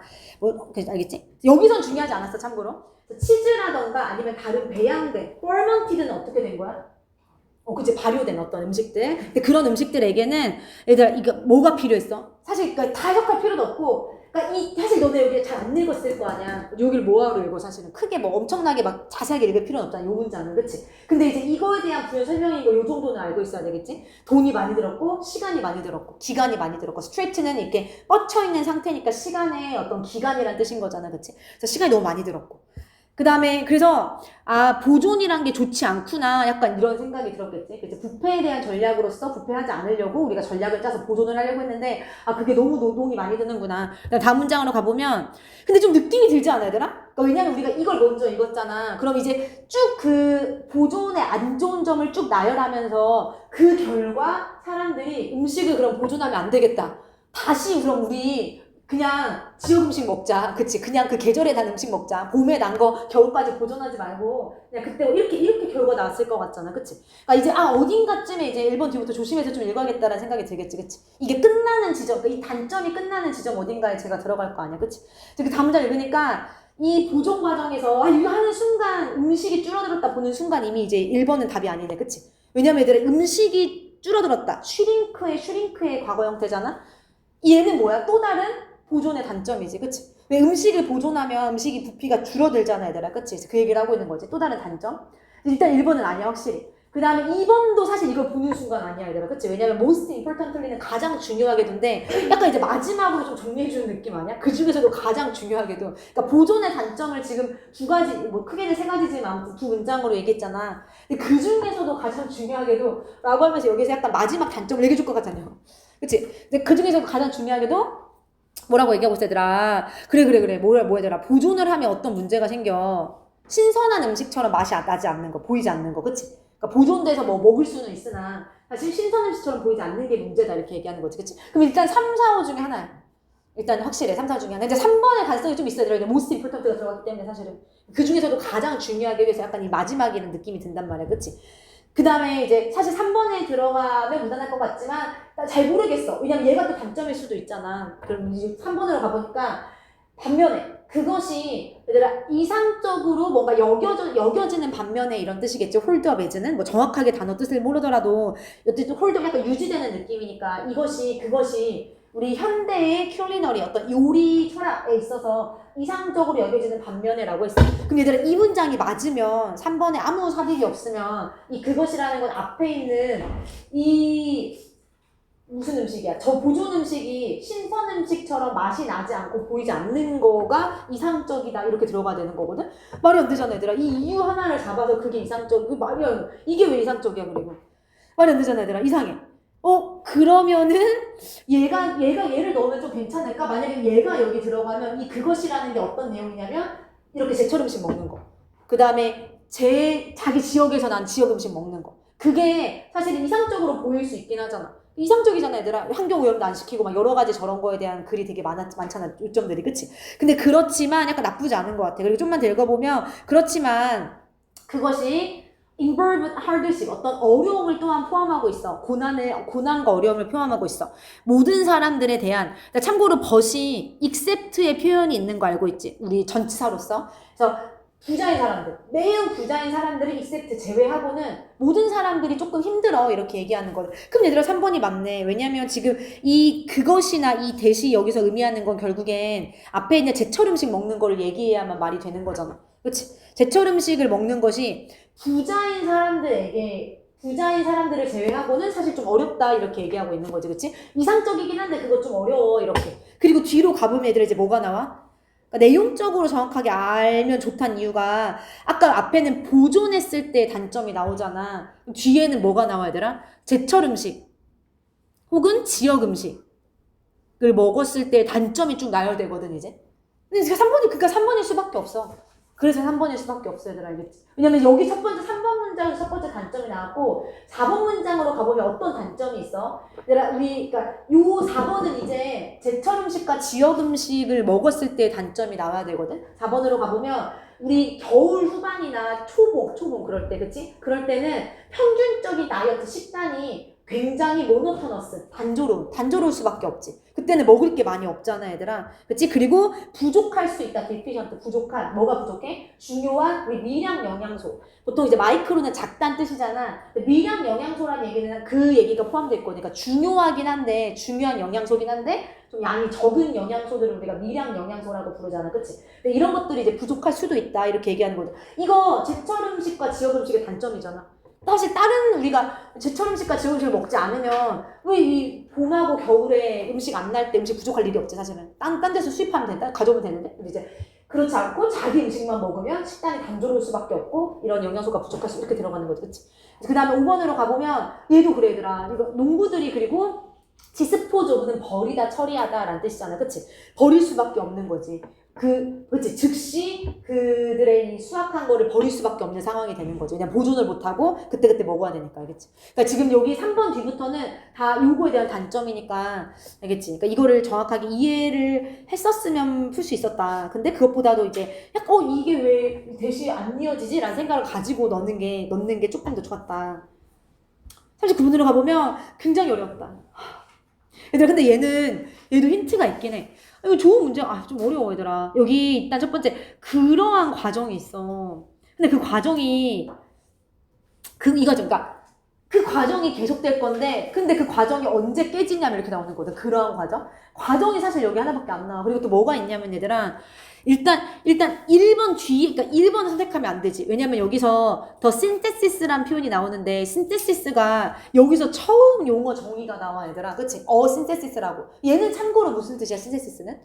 알겠지? 여기선 중요하지 않았어, 참고로. 치즈라던가 아니면 다른 배양된, fermented는 어떻게 된 거야? 그치, 발효된 어떤 음식들. 근데 그런 음식들에게는 얘들아, 이거 뭐가 필요했어? 사실 그러니까 다 해석할 필요도 없고, 그러니까 사실 너네 여기 잘 안 읽었을 거 아니야. 여기를 뭐하러 읽어, 사실은. 크게 뭐 엄청나게 막 자세하게 읽을 필요는 없잖아, 요 문장은. 그치? 근데 이제 이거에 대한 부연 설명인 거 요 정도는 알고 있어야 되겠지? 돈이 많이 들었고, 시간이 많이 들었고, 기간이 많이 들었고, 스트레이트는 이렇게 뻗쳐있는 상태니까 시간의 어떤 기간이란 뜻인 거잖아, 그치? 그래서 시간이 너무 많이 들었고. 그 다음에 그래서 보존이란 게 좋지 않구나, 약간 이런 생각이 들었겠지. 그치? 부패에 대한 전략으로서 부패하지 않으려고 우리가 전략을 짜서 보존을 하려고 했는데 그게 너무 노동이 많이 드는구나. 다음 문장으로 가보면 근데 좀 느낌이 들지 않아, 얘들아? 그러니까 왜냐면 우리가 이걸 먼저 읽었잖아. 그럼 이제 쭉 보존의 안 좋은 점을 쭉 나열하면서 그 결과 사람들이 음식을 그럼 보존하면 안 되겠다, 다시 그럼 우리 그냥 지역 음식 먹자. 그치? 그냥 그 계절에 단 음식 먹자. 봄에 난 거 겨울까지 보존하지 말고 그냥 그때 이렇게 결과 나왔을 것 같잖아. 그치? 그러니까 이제 어딘가쯤에 이제 1번 뒤부터 조심해서 좀 읽어야겠다라는 생각이 들겠지. 그치? 이게 끝나는 지점, 그러니까 이 단점이 끝나는 지점 어딘가에 제가 들어갈 거 아니야. 그치? 그 다음 문장 읽으니까 이 보존 과정에서 이거 하는 순간 음식이 줄어들었다 보는 순간 이미 이제 1번은 답이 아니네. 그치? 왜냐면 얘들아, 음식이 줄어들었다. 슈링크의 과거 형태잖아? 얘는 뭐야? 또 다른 보존의 단점이지, 그치? 왜 음식을 보존하면 음식이 부피가 줄어들잖아, 얘들아, 그치? 그 얘기를 하고 있는 거지. 또 다른 단점? 일단 1번은 아니야, 확실히. 그 다음에 2번도 사실 이걸 보는 순간 아니야, 얘들아. 그치? 왜냐면 most importantly는 가장 중요하게 둔데 약간 이제 마지막으로 좀 정리해주는 느낌 아니야? 그 중에서도 가장 중요하게 둔. 그러니까 보존의 단점을 지금 두 가지, 뭐 크게는 세 가지지만 아무튼 두 문장으로 얘기했잖아. 근데 그 중에서도 가장 중요하게도 라고 하면서 여기서 약간 마지막 단점을 얘기해줄 것 같잖아요. 그치? 근데 그 중에서도 가장 중요하게도 뭐라고 얘기하고 있어, 얘들아. 그래. 뭐 얘들아. 보존을 하면 어떤 문제가 생겨. 신선한 음식처럼 맛이 나지 않는 거, 보이지 않는 거, 그치? 그러니까 보존돼서 뭐 먹을 수는 있으나 사실 신선 음식처럼 보이지 않는 게 문제다 이렇게 얘기하는 거지, 그치? 그럼 일단 3, 4, 5 중에 하나야. 일단 확실해, 3, 4 중에 하나. 이제 3번의 가능성이 좀 있어야 돼요. most important가 들어갔기 때문에 사실은. 그 중에서도 가장 중요하게 위해서 약간 이 마지막이라는 느낌이 든단 말이야, 그치? 그 다음에 이제 사실 3번에 들어가면 무난할 것 같지만 잘 모르겠어. 왜냐면 얘가 또 단점일 수도 있잖아. 그럼 이제 3번으로 가보니까 반면에 그것이 얘들아 이상적으로 뭔가 여겨지는 반면에 이런 뜻이겠죠. 홀드업 에즈는 뭐 정확하게 단어 뜻을 모르더라도 어쨌든 홀드업 약간 유지되는 느낌이니까 그것이 우리 현대의 큐리너리 어떤 요리 철학에 있어서 이상적으로 여겨지는 반면에라고 했어. 그럼 얘들아 이 문장이 맞으면 3번에 아무 삽입이 없으면 이 그것이라는 건 앞에 있는 이 무슨 음식이야? 저 보존 음식이 신선 음식처럼 맛이 나지 않고 보이지 않는 거가 이상적이다 이렇게 들어가야 되는 거거든? 말이 안 되잖아 얘들아. 이 이유 하나를 잡아서 그게 말이 안 돼. 이게 왜 이상적이야 그리고 말이 안 되잖아 얘들아. 이상해. 그러면은 얘를 넣으면 좀 괜찮을까? 만약에 얘가 여기 들어가면 이 그것이라는 게 어떤 내용이냐면 이렇게 제철 음식 먹는 거. 그 다음에 자기 지역에서 난 지역 음식 먹는 거. 그게 사실은 이상적으로 보일 수 있긴 하잖아. 이상적이잖아 얘들아. 환경오염도 안 시키고 막 여러 가지 저런 거에 대한 글이 되게 많잖아 요점들이. 그치? 근데 그렇지만 약간 나쁘지 않은 것 같아. 그리고 좀만 더 읽어보면 그렇지만 그것이 involved hardship 어떤 어려움을 또한 포함하고 있어. 고난과 어려움을 포함하고 있어. 모든 사람들에 대한 참고로 벗이 except의 표현이 있는 거 알고 있지? 우리 전치사로서. 그래서 부자인 사람들, 매우 부자인 사람들을 except 제외하고는 모든 사람들이 조금 힘들어 이렇게 얘기하는 거예요. 그럼 얘들아 3번이 맞네. 왜냐면 지금 이 그것이나 이 대시 여기서 의미하는 건 결국엔 앞에 있는 제철 음식 먹는 거를 얘기해야만 말이 되는 거잖아. 그치? 제철 음식을 먹는 것이 부자인 사람들을 제외하고는 사실 좀 어렵다 이렇게 얘기하고 있는 거지. 그치? 이상적이긴 한데 그거 좀 어려워 이렇게. 그리고 뒤로 가보면 얘들아 이제 뭐가 나와? 그러니까 내용적으로 정확하게 알면 좋다는 이유가 아까 앞에는 보존했을 때 단점이 나오잖아. 뒤에는 뭐가 나와야 되나? 제철 음식 혹은 지역 음식을 먹었을 때 단점이 쭉 나열되거든 이제. 근데 3번일 수밖에 없어. 그래서 3번일 수밖에 없어 얘들아 알겠지? 왜냐면 여기 3번 문장에서 첫 번째 단점이 나왔고 4번 문장으로 가보면 어떤 단점이 있어? 얘들아 그러니까 요 4번은 이제 제철 음식과 지역 음식을 먹었을 때 단점이 나와야 되거든? 4번으로 가보면 우리 겨울 후반이나 초봄 그럴 때 그치? 그럴 때는 평균적인 다이어트 식단이 굉장히 모노토너스, 단조로울 수밖에 없지. 그때는 먹을 게 많이 없잖아, 얘들아. 그치? 그리고 부족할 수 있다, deficient, 부족한. 뭐가 부족해? 중요한 우리 미량 영양소. 보통 이제 마이크로는 작다는 뜻이잖아. 미량 영양소라는 얘기는 그 얘기가 포함되어 있고, 그러니까 중요하긴 한데, 중요한 영양소긴 한데, 좀 양이 적은 영양소들을 우리가 미량 영양소라고 부르잖아, 그치? 근데 이런 것들이 이제 부족할 수도 있다, 이렇게 얘기하는 거죠. 이거 제철 음식과 지역 음식의 단점이잖아. 사실 다른 우리가 제철 음식과 지역 음식을 먹지 않으면 왜 이 봄하고 겨울에 음식 안 날 때 음식 부족할 일이 없지 사실은. 딴 데서 수입하면 된다? 가져오면 되는데. 근데 이제 그렇지 않고 자기 음식만 먹으면 식단이 단조로울 수밖에 없고 이런 영양소가 부족할 수 이렇게 들어가는 거지, 그치? 그 다음에 5번으로 가보면 얘도 그래 얘들아. 이거 농부들이 그리고 디스포저는 버리다 처리하다 라는 뜻이잖아, 그치? 버릴 수밖에 없는 거지. 그치? 즉시 그들의 이 수확한 거를 버릴 수밖에 없는 상황이 되는 거죠. 그냥 보존을 못하고 그때그때 먹어야 되니까, 알겠지? 그러니까 지금 여기 3번 뒤부터는 다 요거에 대한 단점이니까, 알겠지? 그러니까 이거를 정확하게 이해를 했었으면 풀 수 있었다. 근데 그것보다도 이제 약간 이게 왜 대시 안 이어지지? 라는 생각을 가지고 넣는 게 조금 더 좋았다. 사실 구문으로 가보면 굉장히 어렵다. 얘들아 근데 얘도 힌트가 있긴 해. 이거 좋은 문제야. 좀 어려워 얘들아. 여기 일단 첫 번째 그러한 과정이 있어. 근데 그 과정이 이거죠. 그러니까 그 과정이 계속될 건데 근데 그 과정이 언제 깨지냐면 이렇게 나오는 거거든. 그러한 과정이 사실 여기 하나밖에 안 나와. 그리고 또 뭐가 있냐면 얘들아 일단 1번 뒤에 그러니까 1번을 선택하면 안 되지. 왜냐면 여기서 더 신테시스란 표현이 나오는데 신테시스가 여기서 처음 용어 정의가 나와 얘들아. 그치? 신테시스라고. 얘는 참고로 무슨 뜻이야 신테시스는?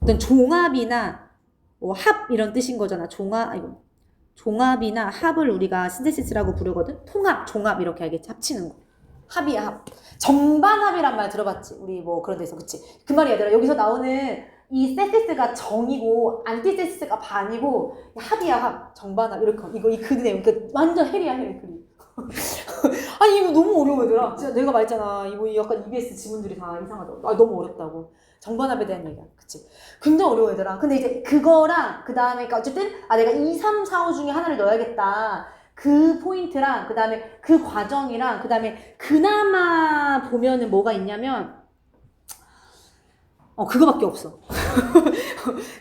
어떤 종합이나 뭐 합 이런 뜻인 거잖아. 종합이나 합을 우리가 신테시스라고 부르거든. 통합, 종합 이렇게 알겠지? 합치는 거. 합이야 합. 정반합이란 말 들어봤지? 우리 뭐 그런 데서 그치? 그 말이 얘들아 여기서 나오는 이 세시스가 정이고 안티세시스가 반이고 합이야 합. 정반합 이렇게 이거 그 내용 그 완전 헬이야 헬 그림. 아니 이거 너무 어려워 얘들아. 진짜 내가 말했잖아. 이거 약간 EBS 지문들이 다 이상하다고. 너무 어렵다고. 정반합에 대한 얘기야. 그치? 굉장히 어려워 얘들아. 근데 이제 그거랑 그 다음에 그러니까 어쨌든 내가 2, 3, 4, 5 중에 하나를 넣어야겠다. 그 포인트랑 그 다음에 그 과정이랑 그 다음에 그나마 보면은 뭐가 있냐면 그거밖에 없어.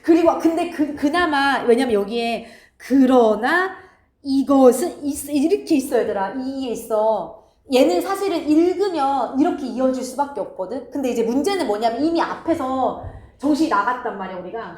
그리고 근데 그나마 왜냐면 여기에 그러나 이것은 이렇게 있어 얘들아. 이에 있어. 얘는 사실은 읽으면 이렇게 이어질 수밖에 없거든. 근데 이제 문제는 뭐냐면 이미 앞에서 정신이 나갔단 말이야 우리가.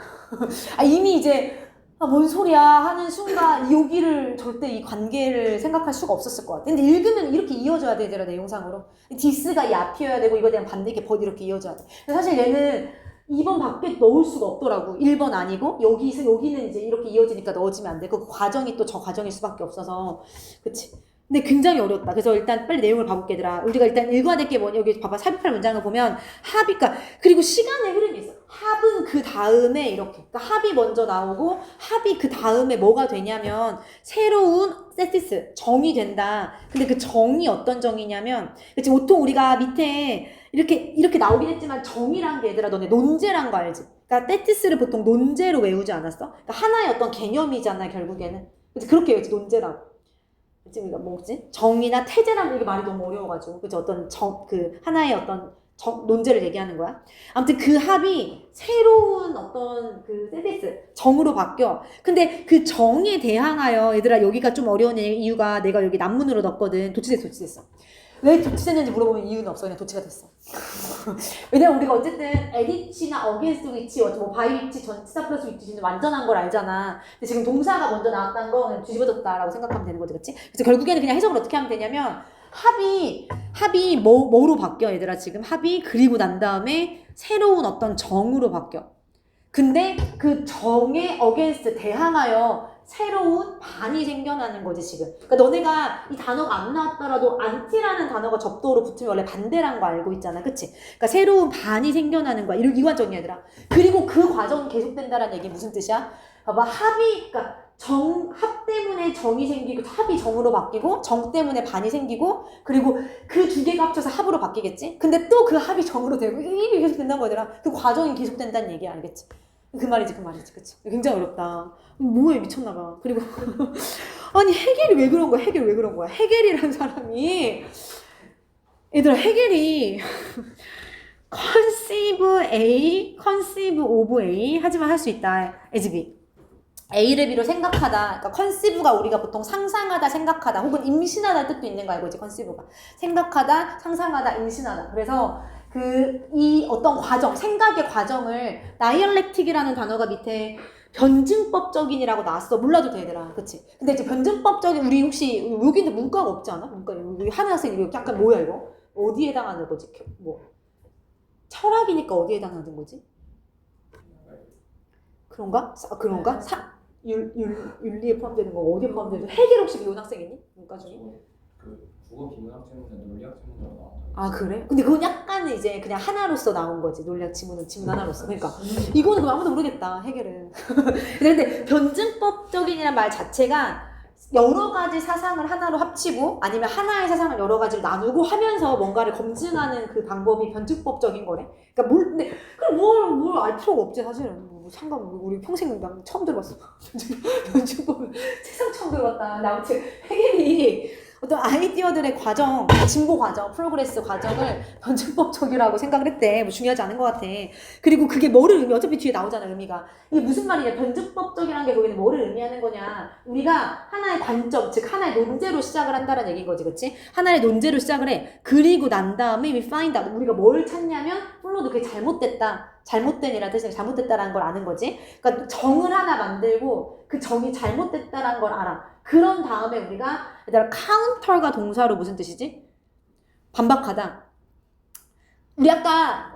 이미 이제 뭔 소리야 하는 순간 여기를 절대 이 관계를 생각할 수가 없었을 것 같아. 근데 읽으면 이렇게 이어져야 돼 얘들아 내용상으로. 디스가 이 앞이어야 되고 이거에 대한 반대 이렇게 이렇게 이어져야 돼. 근데 사실 얘는 2번 밖에 넣을 수가 없더라고. 1번 아니고 여기는 이제 이렇게 이어지니까 넣어지면 안 돼. 그 과정이 또 저 과정일 수밖에 없어서. 그치? 근데 굉장히 어렵다. 그래서 일단 빨리 내용을 봐볼게 얘들아. 우리가 일단 읽어야 될 게 뭐냐. 여기 봐봐. 삽입할 문장을 보면 합이니까 그리고 시간의 흐름이 있어. 합은 그 다음에 이렇게. 그러니까 합이 먼저 나오고 합이 그 다음에 뭐가 되냐면 새로운 세티스 정이 된다. 근데 그 정이 어떤 정이냐면 그치 보통 우리가 밑에 이렇게 나오긴 했지만 정이란 게 얘들아 너네 논제란 거 알지? 그러니까 테티스를 보통 논제로 외우지 않았어? 그러니까 하나의 어떤 개념이잖아 결국에는. 그치? 그렇게 외우지 논제라고. 지금 뭐지? 정의나 태제라는 이게 말이 너무 어려워가지고 그치? 어떤 하나의 어떤 논제를 얘기하는 거야. 아무튼 그 합이 새로운 어떤 그 세티스 정으로 바뀌어. 근데 그 정에 대항하여 얘들아 여기가 좀 어려운 이유가 내가 여기 난문으로 넣었거든. 도치됐어. 왜 도치됐는지 물어보면 이유는 없어. 그냥 도치가 됐어. 왜냐면 우리가 어쨌든 에디치나 어게인스트 위치, 뭐 바이 위치, 전치사 플러스 위치는 완전한 걸 알잖아. 근데 지금 동사가 먼저 나왔다는 거 그냥 뒤집어졌다라고 생각하면 되는 거지, 그치? 그래서 결국에는 그냥 해석을 어떻게 하면 되냐면 합이 뭐로 바뀌어 얘들아 지금 합이 그리고 난 다음에 새로운 어떤 정으로 바뀌어. 근데 그 정에 어게인스트 대항하여 새로운 반이 생겨나는 거지 지금. 그러니까 너네가 이 단어가 안 나왔더라도 안티라는 단어가 접두어로 붙으면 원래 반대란 거 알고 있잖아, 그치? 그러니까 새로운 반이 생겨나는 거야. 이관적이야 얘들아. 그리고 그 과정이 계속된다라는 얘기 무슨 뜻이야? 봐봐 그러니까 합 때문에 정이 생기고 합이 정으로 바뀌고 정 때문에 반이 생기고 그리고 그 두 개가 합쳐서 합으로 바뀌겠지? 근데 또 그 합이 정으로 되고 이게 계속 된다는 거더라. 그 과정이 계속된다는 얘기 알겠지? 그 말이지 그치? 굉장히 어렵다. 뭐에 미쳤나봐. 그리고 아니 헤겔이 왜 그런 거야? 헤겔이라는 사람이 얘들아 헤겔이 conceive of A 하지만 할 수 있다 as B. A를 B로 생각하다. 그러니까 conceive가 우리가 보통 상상하다, 생각하다, 혹은 임신하다 뜻도 있는 거 알고 있지, conceive가. 생각하다, 상상하다, 임신하다. 그래서 이 어떤 과정, 생각의 과정을 다이얼렉틱이라는 단어가 밑에 변증법적인이라고 나왔어. 몰라도 되더라. 그치? 근데 이제 변증법적인, 우리 혹시, 여기는 문과가 없지 않아? 문과, 여기 하는 학생, 이거 약간 뭐야, 이거? 어디에 해당하는 거지? 철학이니까 어디에 해당하는 거지? 그런가? 윤리에 포함되는 거 어디에 포함되는 거? 헤겔 혹시 배운 학생 있니? 문과 중에? 국어 비문학 지문이나 논리학 지문으로 나왔다. 아 그래? 근데 그건 약간은 이제 그냥 하나로서 나온 거지. 논리학 지문 하나로서. 그러니까 이거는 그럼 아무도 모르겠다. 헤겔은. 근데 변증법적인이란 말 자체가 여러 가지 사상을 하나로 합치고 아니면 하나의 사상을 여러 가지로 나누고 하면서 뭔가를 검증하는 그 방법이 변증법적인 거래. 그러니까 근데 그럼 뭘 알 필요가 없지 사실은. 우리 평생 처음 들어봤어. 변증법 세상 처음 들어봤다. 근데 아무튼 헤겔이 어떤 아이디어들의 과정, 진보 과정, 프로그레스 과정을 변증법적이라고 생각을 했대. 뭐 중요하지 않은 것 같아. 그리고 그게 뭐를 의미, 어차피 뒤에 나오잖아, 의미가. 이게 무슨 말이냐, 변증법적이라는 게 거기는 뭐를 의미하는 거냐. 우리가 하나의 관점, 즉 하나의 논제로 시작을 한다는 얘기인 거지, 그치? 하나의 논제로 시작을 해. 그리고 난 다음에 we find out. 우리가 뭘 찾냐면, 플로도 그게 잘못됐다. 잘못된이라는 뜻이 잘못됐다라는 걸 아는 거지. 그러니까 정을 하나 만들고 그 정이 잘못됐다라는 걸 알아. 그런 다음에 우리가 얘들아 카운터가 동사로 무슨 뜻이지? 반박하다. 우리 아까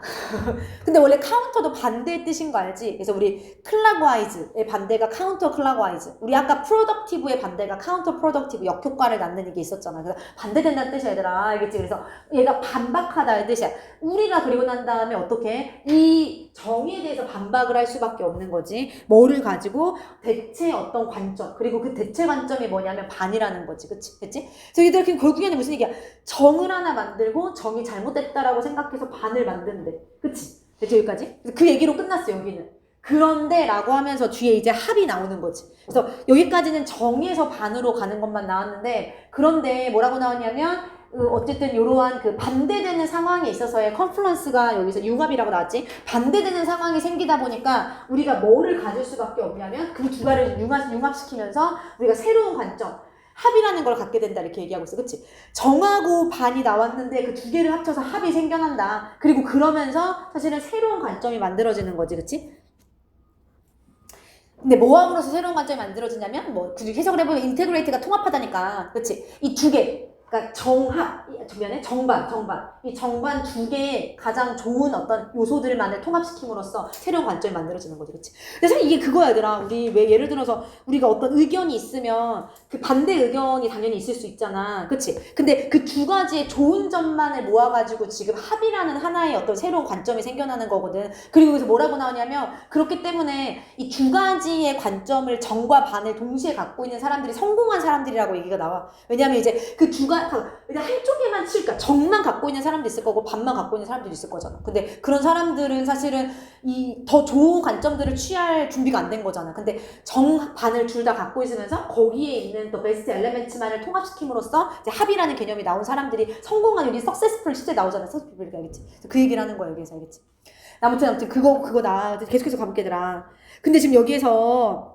근데 원래 카운터도 반대의 뜻인 거 알지? 그래서 우리 클락와이즈의 반대가 카운터 클락와이즈. 우리 아까 프로덕티브의 반대가 카운터 프로덕티브 역효과를 낳는 이게 있었잖아. 그래서 반대된다는 뜻이야 얘들아. 알겠지? 그래서 얘가 반박하다의 뜻이야. 우리가 그리고 난 다음에 어떻게 이 정의에 대해서 반박을 할 수밖에 없는 거지. 뭐를 가지고 대체 어떤 관점 그리고 그 대체 관점이 뭐냐면 반이라는 거지. 그치? 그치? 그래서 얘들아 결국에는 무슨 얘기야? 정을 하나 만들고 정이 잘못됐다라고 생각해서 반을 만든대. 그치? 됐지 여기까지? 그래서 그 얘기로 끝났어 여기는. 그런데 라고 하면서 뒤에 이제 합이 나오는 거지. 그래서 여기까지는 정에서 반으로 가는 것만 나왔는데 그런데 뭐라고 나왔냐면 어쨌든 이러한 그 반대되는 상황에 있어서의 컨플런스가 여기서 융합이라고 나왔지. 반대되는 상황이 생기다 보니까 우리가 뭐를 가질 수밖에 없냐면 그 두 가지를 융합시키면서 우리가 새로운 관점 합이라는 걸 갖게 된다 이렇게 얘기하고 있어. 그치? 정하고 반이 나왔는데 그 두 개를 합쳐서 합이 생겨난다. 그리고 그러면서 사실은 새로운 관점이 만들어지는 거지. 그치? 근데 뭐함으로써 새로운 관점이 만들어지냐면 뭐 해석을 해보면 인테그레이트가 통합하다니까. 그치? 이 두 개. 그러니까 정합, 전면에 정반. 이 정반 두 개의 가장 좋은 어떤 요소들만을 통합시킴으로써 새로운 관점이 만들어지는 거지, 그치? 근데 사실 이게 그거야, 얘들아. 우리 왜 예를 들어서 우리가 어떤 의견이 있으면 그 반대 의견이 당연히 있을 수 있잖아, 그치? 근데 그 두 가지의 좋은 점만을 모아가지고 지금 합이라는 하나의 어떤 새로운 관점이 생겨나는 거거든. 그리고 여기서 뭐라고 나오냐면 그렇기 때문에 이 두 가지의 관점을 정과 반을 동시에 갖고 있는 사람들이 성공한 사람들이라고 얘기가 나와. 왜냐면 이제 그 두 가지 한쪽에만 칠까 정만 갖고 있는 사람도 있을 거고 반만 갖고 있는 사람도 있을 거잖아. 근데 그런 사람들은 사실은 이 더 좋은 관점들을 취할 준비가 안 된 거잖아. 근데 정 반을 둘 다 갖고 있으면서 거기에 있는 또 베스트 엘레멘트만을 통합시킴으로써 이제 합이라는 개념이 나온 사람들이 성공한 여기 석세스풀 실제 나오잖아. 석세스풀 알겠지? 그 얘기를 하는 거야 여기서. 알겠지? 아무튼 그거 나 계속해서 가볼게 얘들아. 근데 지금 여기에서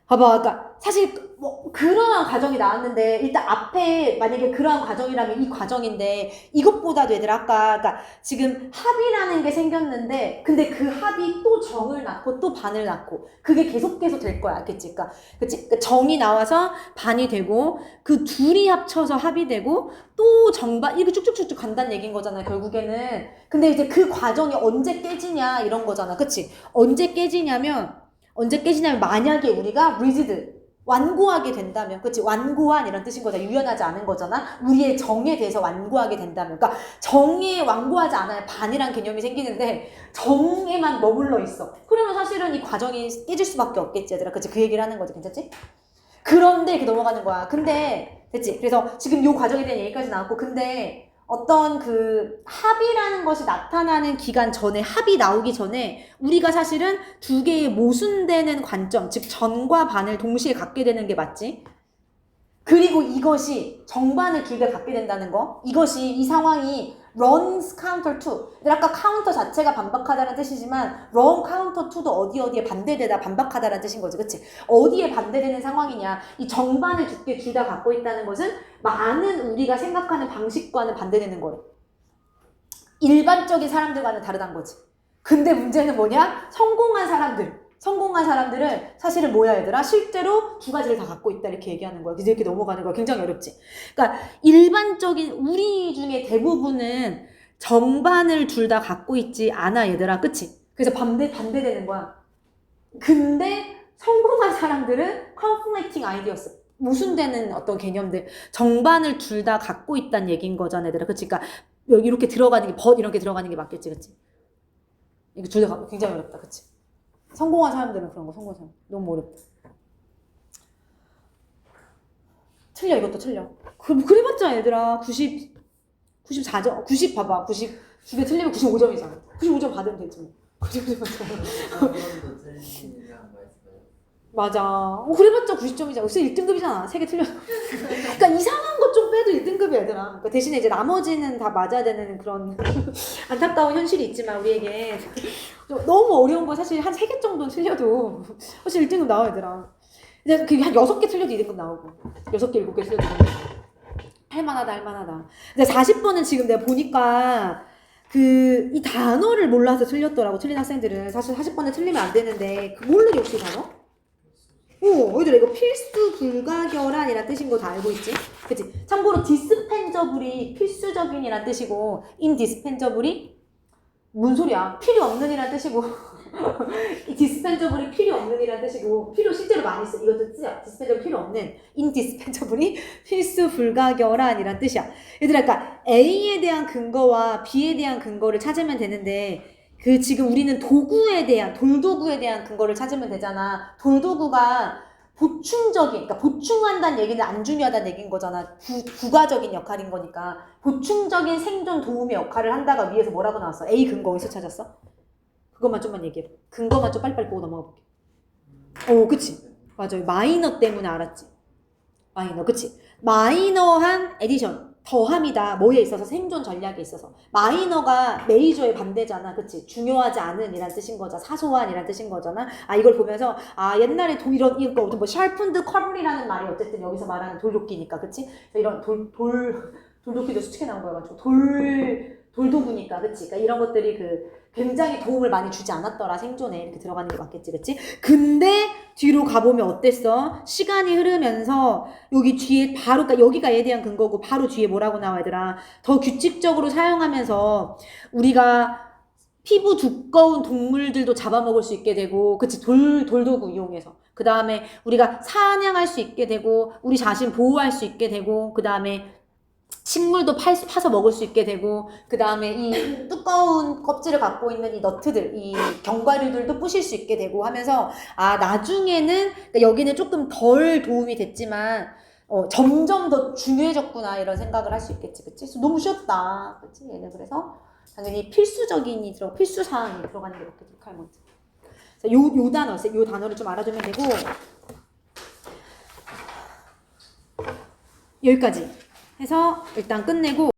봐봐, 그러니까 사실 뭐 그러한 과정이 나왔는데 일단 앞에 만약에 그러한 과정이라면 이 과정인데 이것보다도 얘들 아까 그러니까 지금 합이라는 게 생겼는데 근데 그 합이 또 정을 낳고 또 반을 낳고 그게 계속해서 될 거야, 알겠지? 그러니까 그치? 그러니까 정이 나와서 반이 되고 그 둘이 합쳐서 합이 되고 또 정반 이렇게 쭉쭉쭉쭉 간다는 얘기인 거잖아 결국에는. 근데 이제 그 과정이 언제 깨지냐 이런 거잖아, 그치? 언제 깨지냐면 만약에 우리가 rigid, 완고하게 된다면, 그치? 완고한 이런 뜻인 거잖아. 유연하지 않은 거잖아. 우리의 정에 대해서 완고하게 된다면. 그러니까 정에 완고하지 않아야 반이란 개념이 생기는데 정에만 머물러 있어. 그러면 사실은 이 과정이 깨질 수밖에 없겠지, 얘들아. 그치? 그 얘기를 하는 거지. 괜찮지? 그런데 이렇게 넘어가는 거야. 근데, 됐지? 그래서 지금 요 과정에 대한 얘기까지 나왔고, 근데 어떤 그 합이라는 것이 나타나는 기간 전에 합이 나오기 전에 우리가 사실은 두 개의 모순되는 관점 즉 전과 반을 동시에 갖게 되는 게 맞지. 그리고 이것이 정반을 둘 다 갖게 된다는 거 이것이 이 상황이 runs counter to 아까 카운터 자체가 반박하다는 뜻이지만 run counter to도 어디에 반대되다 반박하다는 뜻인 거지. 그치? 어디에 반대되는 상황이냐 이 정반을 두 개 둘 다 갖고 있다는 것은 많은 우리가 생각하는 방식과는 반대되는 거래. 일반적인 사람들과는 다르다는 거지. 근데 문제는 뭐냐? 성공한 사람들은 사실은 뭐야 얘들아? 실제로 두 가지를 다 갖고 있다 이렇게 얘기하는 거야. 그래서 이렇게 넘어가는 거야. 굉장히 어렵지. 그러니까 일반적인 우리 중에 대부분은 정반을 둘 다 갖고 있지 않아 얘들아. 그치? 그래서 반대되는 거야. 근데 성공한 사람들은 conflicting ideas 모순되는 어떤 개념들 정반을 둘 다 갖고 있다는 얘기인 거잖아 얘들아. 그치? 그러니까 이렇게 들어가는 게 이렇게 들어가는 게 맞겠지. 그치? 이거 둘 다 굉장히 어렵다. 그치? 성공한 사람들은 그런 거 성공한 사람 너무 어렵다. 틀려 이것도 틀려. 그래봤자 얘들아 94점 90 봐봐 90 두 개 틀리면 95점이잖아. 95점 받으면 되지 뭐. 95점 받으면. 한 번도 틀리지 않은 거 있어요? 맞아. 그래봤자 90점이잖아. 역시 1등급이잖아. 3개 틀려도. 그러니까 이상한 것 좀 빼도 1등급이야, 얘들아. 그러니까 대신에 이제 나머지는 다 맞아야 되는 그런 안타까운 현실이 있지만 우리에게 너무 어려운 거 사실 한 3개 정도는 틀려도 사실 1등급 나와, 얘들아. 이제 그게 한 6개 틀려도 2등급 나오고 6개, 7개 틀려도 2등급. 할만하다. 근데 40번은 지금 내가 보니까 이 단어를 몰라서 틀렸더라고. 틀린 학생들은. 사실 40번에 틀리면 안 되는데 뭘로 혹시 단어? 얘들아 이거 필수 불가결한이란 뜻인 거 다 알고 있지? 그치? 참고로 디스펜저블이 필수적인이란 뜻이고 인디스펜저블이 뭔 소리야? 필요 없는 이란 뜻이고 이 디스펜저블이 필요 없는 이란 뜻이고 필요 실제로 많이 써. 이것도 쓰자. 디스펜저블 필요 없는 인디스펜저블이 필수 불가결한이란 뜻이야. 얘들아 그러니까 A에 대한 근거와 B에 대한 근거를 찾으면 되는데 지금 우리는 돌도구에 대한 근거를 찾으면 되잖아. 돌도구가 그러니까 보충한다는 얘기는 안 중요하다는 얘기인 거잖아. 부가적인 역할인 거니까. 보충적인 생존 도움의 역할을 한다가 위에서 뭐라고 나왔어? A 근거 어디서 찾았어? 그것만 좀만 얘기해. 근거만 좀 빨리빨리 보고 넘어가 볼게. 그치. 맞아요. 마이너 때문에 알았지. 마이너, 그치. 마이너한 에디션. 더함이다. 뭐에 있어서? 생존 전략에 있어서. 마이너가 메이저의 반대잖아. 그치? 중요하지 않은 이란 뜻인 거잖아. 사소한 이란 뜻인 거잖아. 이걸 보면서, 옛날에 이거 뭐, 샤픈드 커블이라는 말이 어쨌든 여기서 말하는 돌도끼니까. 그치? 이런 돌도끼도 수칙에 나온 거여가지고. 돌도구니까. 그치? 그러니까 이런 것들이 굉장히 도움을 많이 주지 않았더라. 생존에. 이렇게 들어가는 게 맞겠지. 그치? 근데 뒤로 가보면 어땠어? 시간이 흐르면서 여기 뒤에 바로, 그러니까 여기가 얘에 대한 근거고 바로 뒤에 뭐라고 나와 얘들아. 더 규칙적으로 사용하면서 우리가 피부 두꺼운 동물들도 잡아먹을 수 있게 되고, 그치? 돌도구 이용해서. 그 다음에 우리가 사냥할 수 있게 되고, 우리 자신 보호할 수 있게 되고, 그 다음에 식물도 파서 먹을 수 있게 되고, 그 다음에 이 두꺼운 껍질을 갖고 있는 이 너트들, 이 견과류들도 부실 수 있게 되고 하면서, 나중에는, 그러니까 여기는 조금 덜 도움이 됐지만, 점점 더 중요해졌구나, 이런 생각을 할 수 있겠지, 그치? 그래서 너무 쉬웠다, 그치? 얘는 그래서 당연히 필수사항이 들어가는 게 맞겠지, 리카이먼트. 요 단어를 좀 알아두면 되고, 여기까지 해서 일단 끝내고,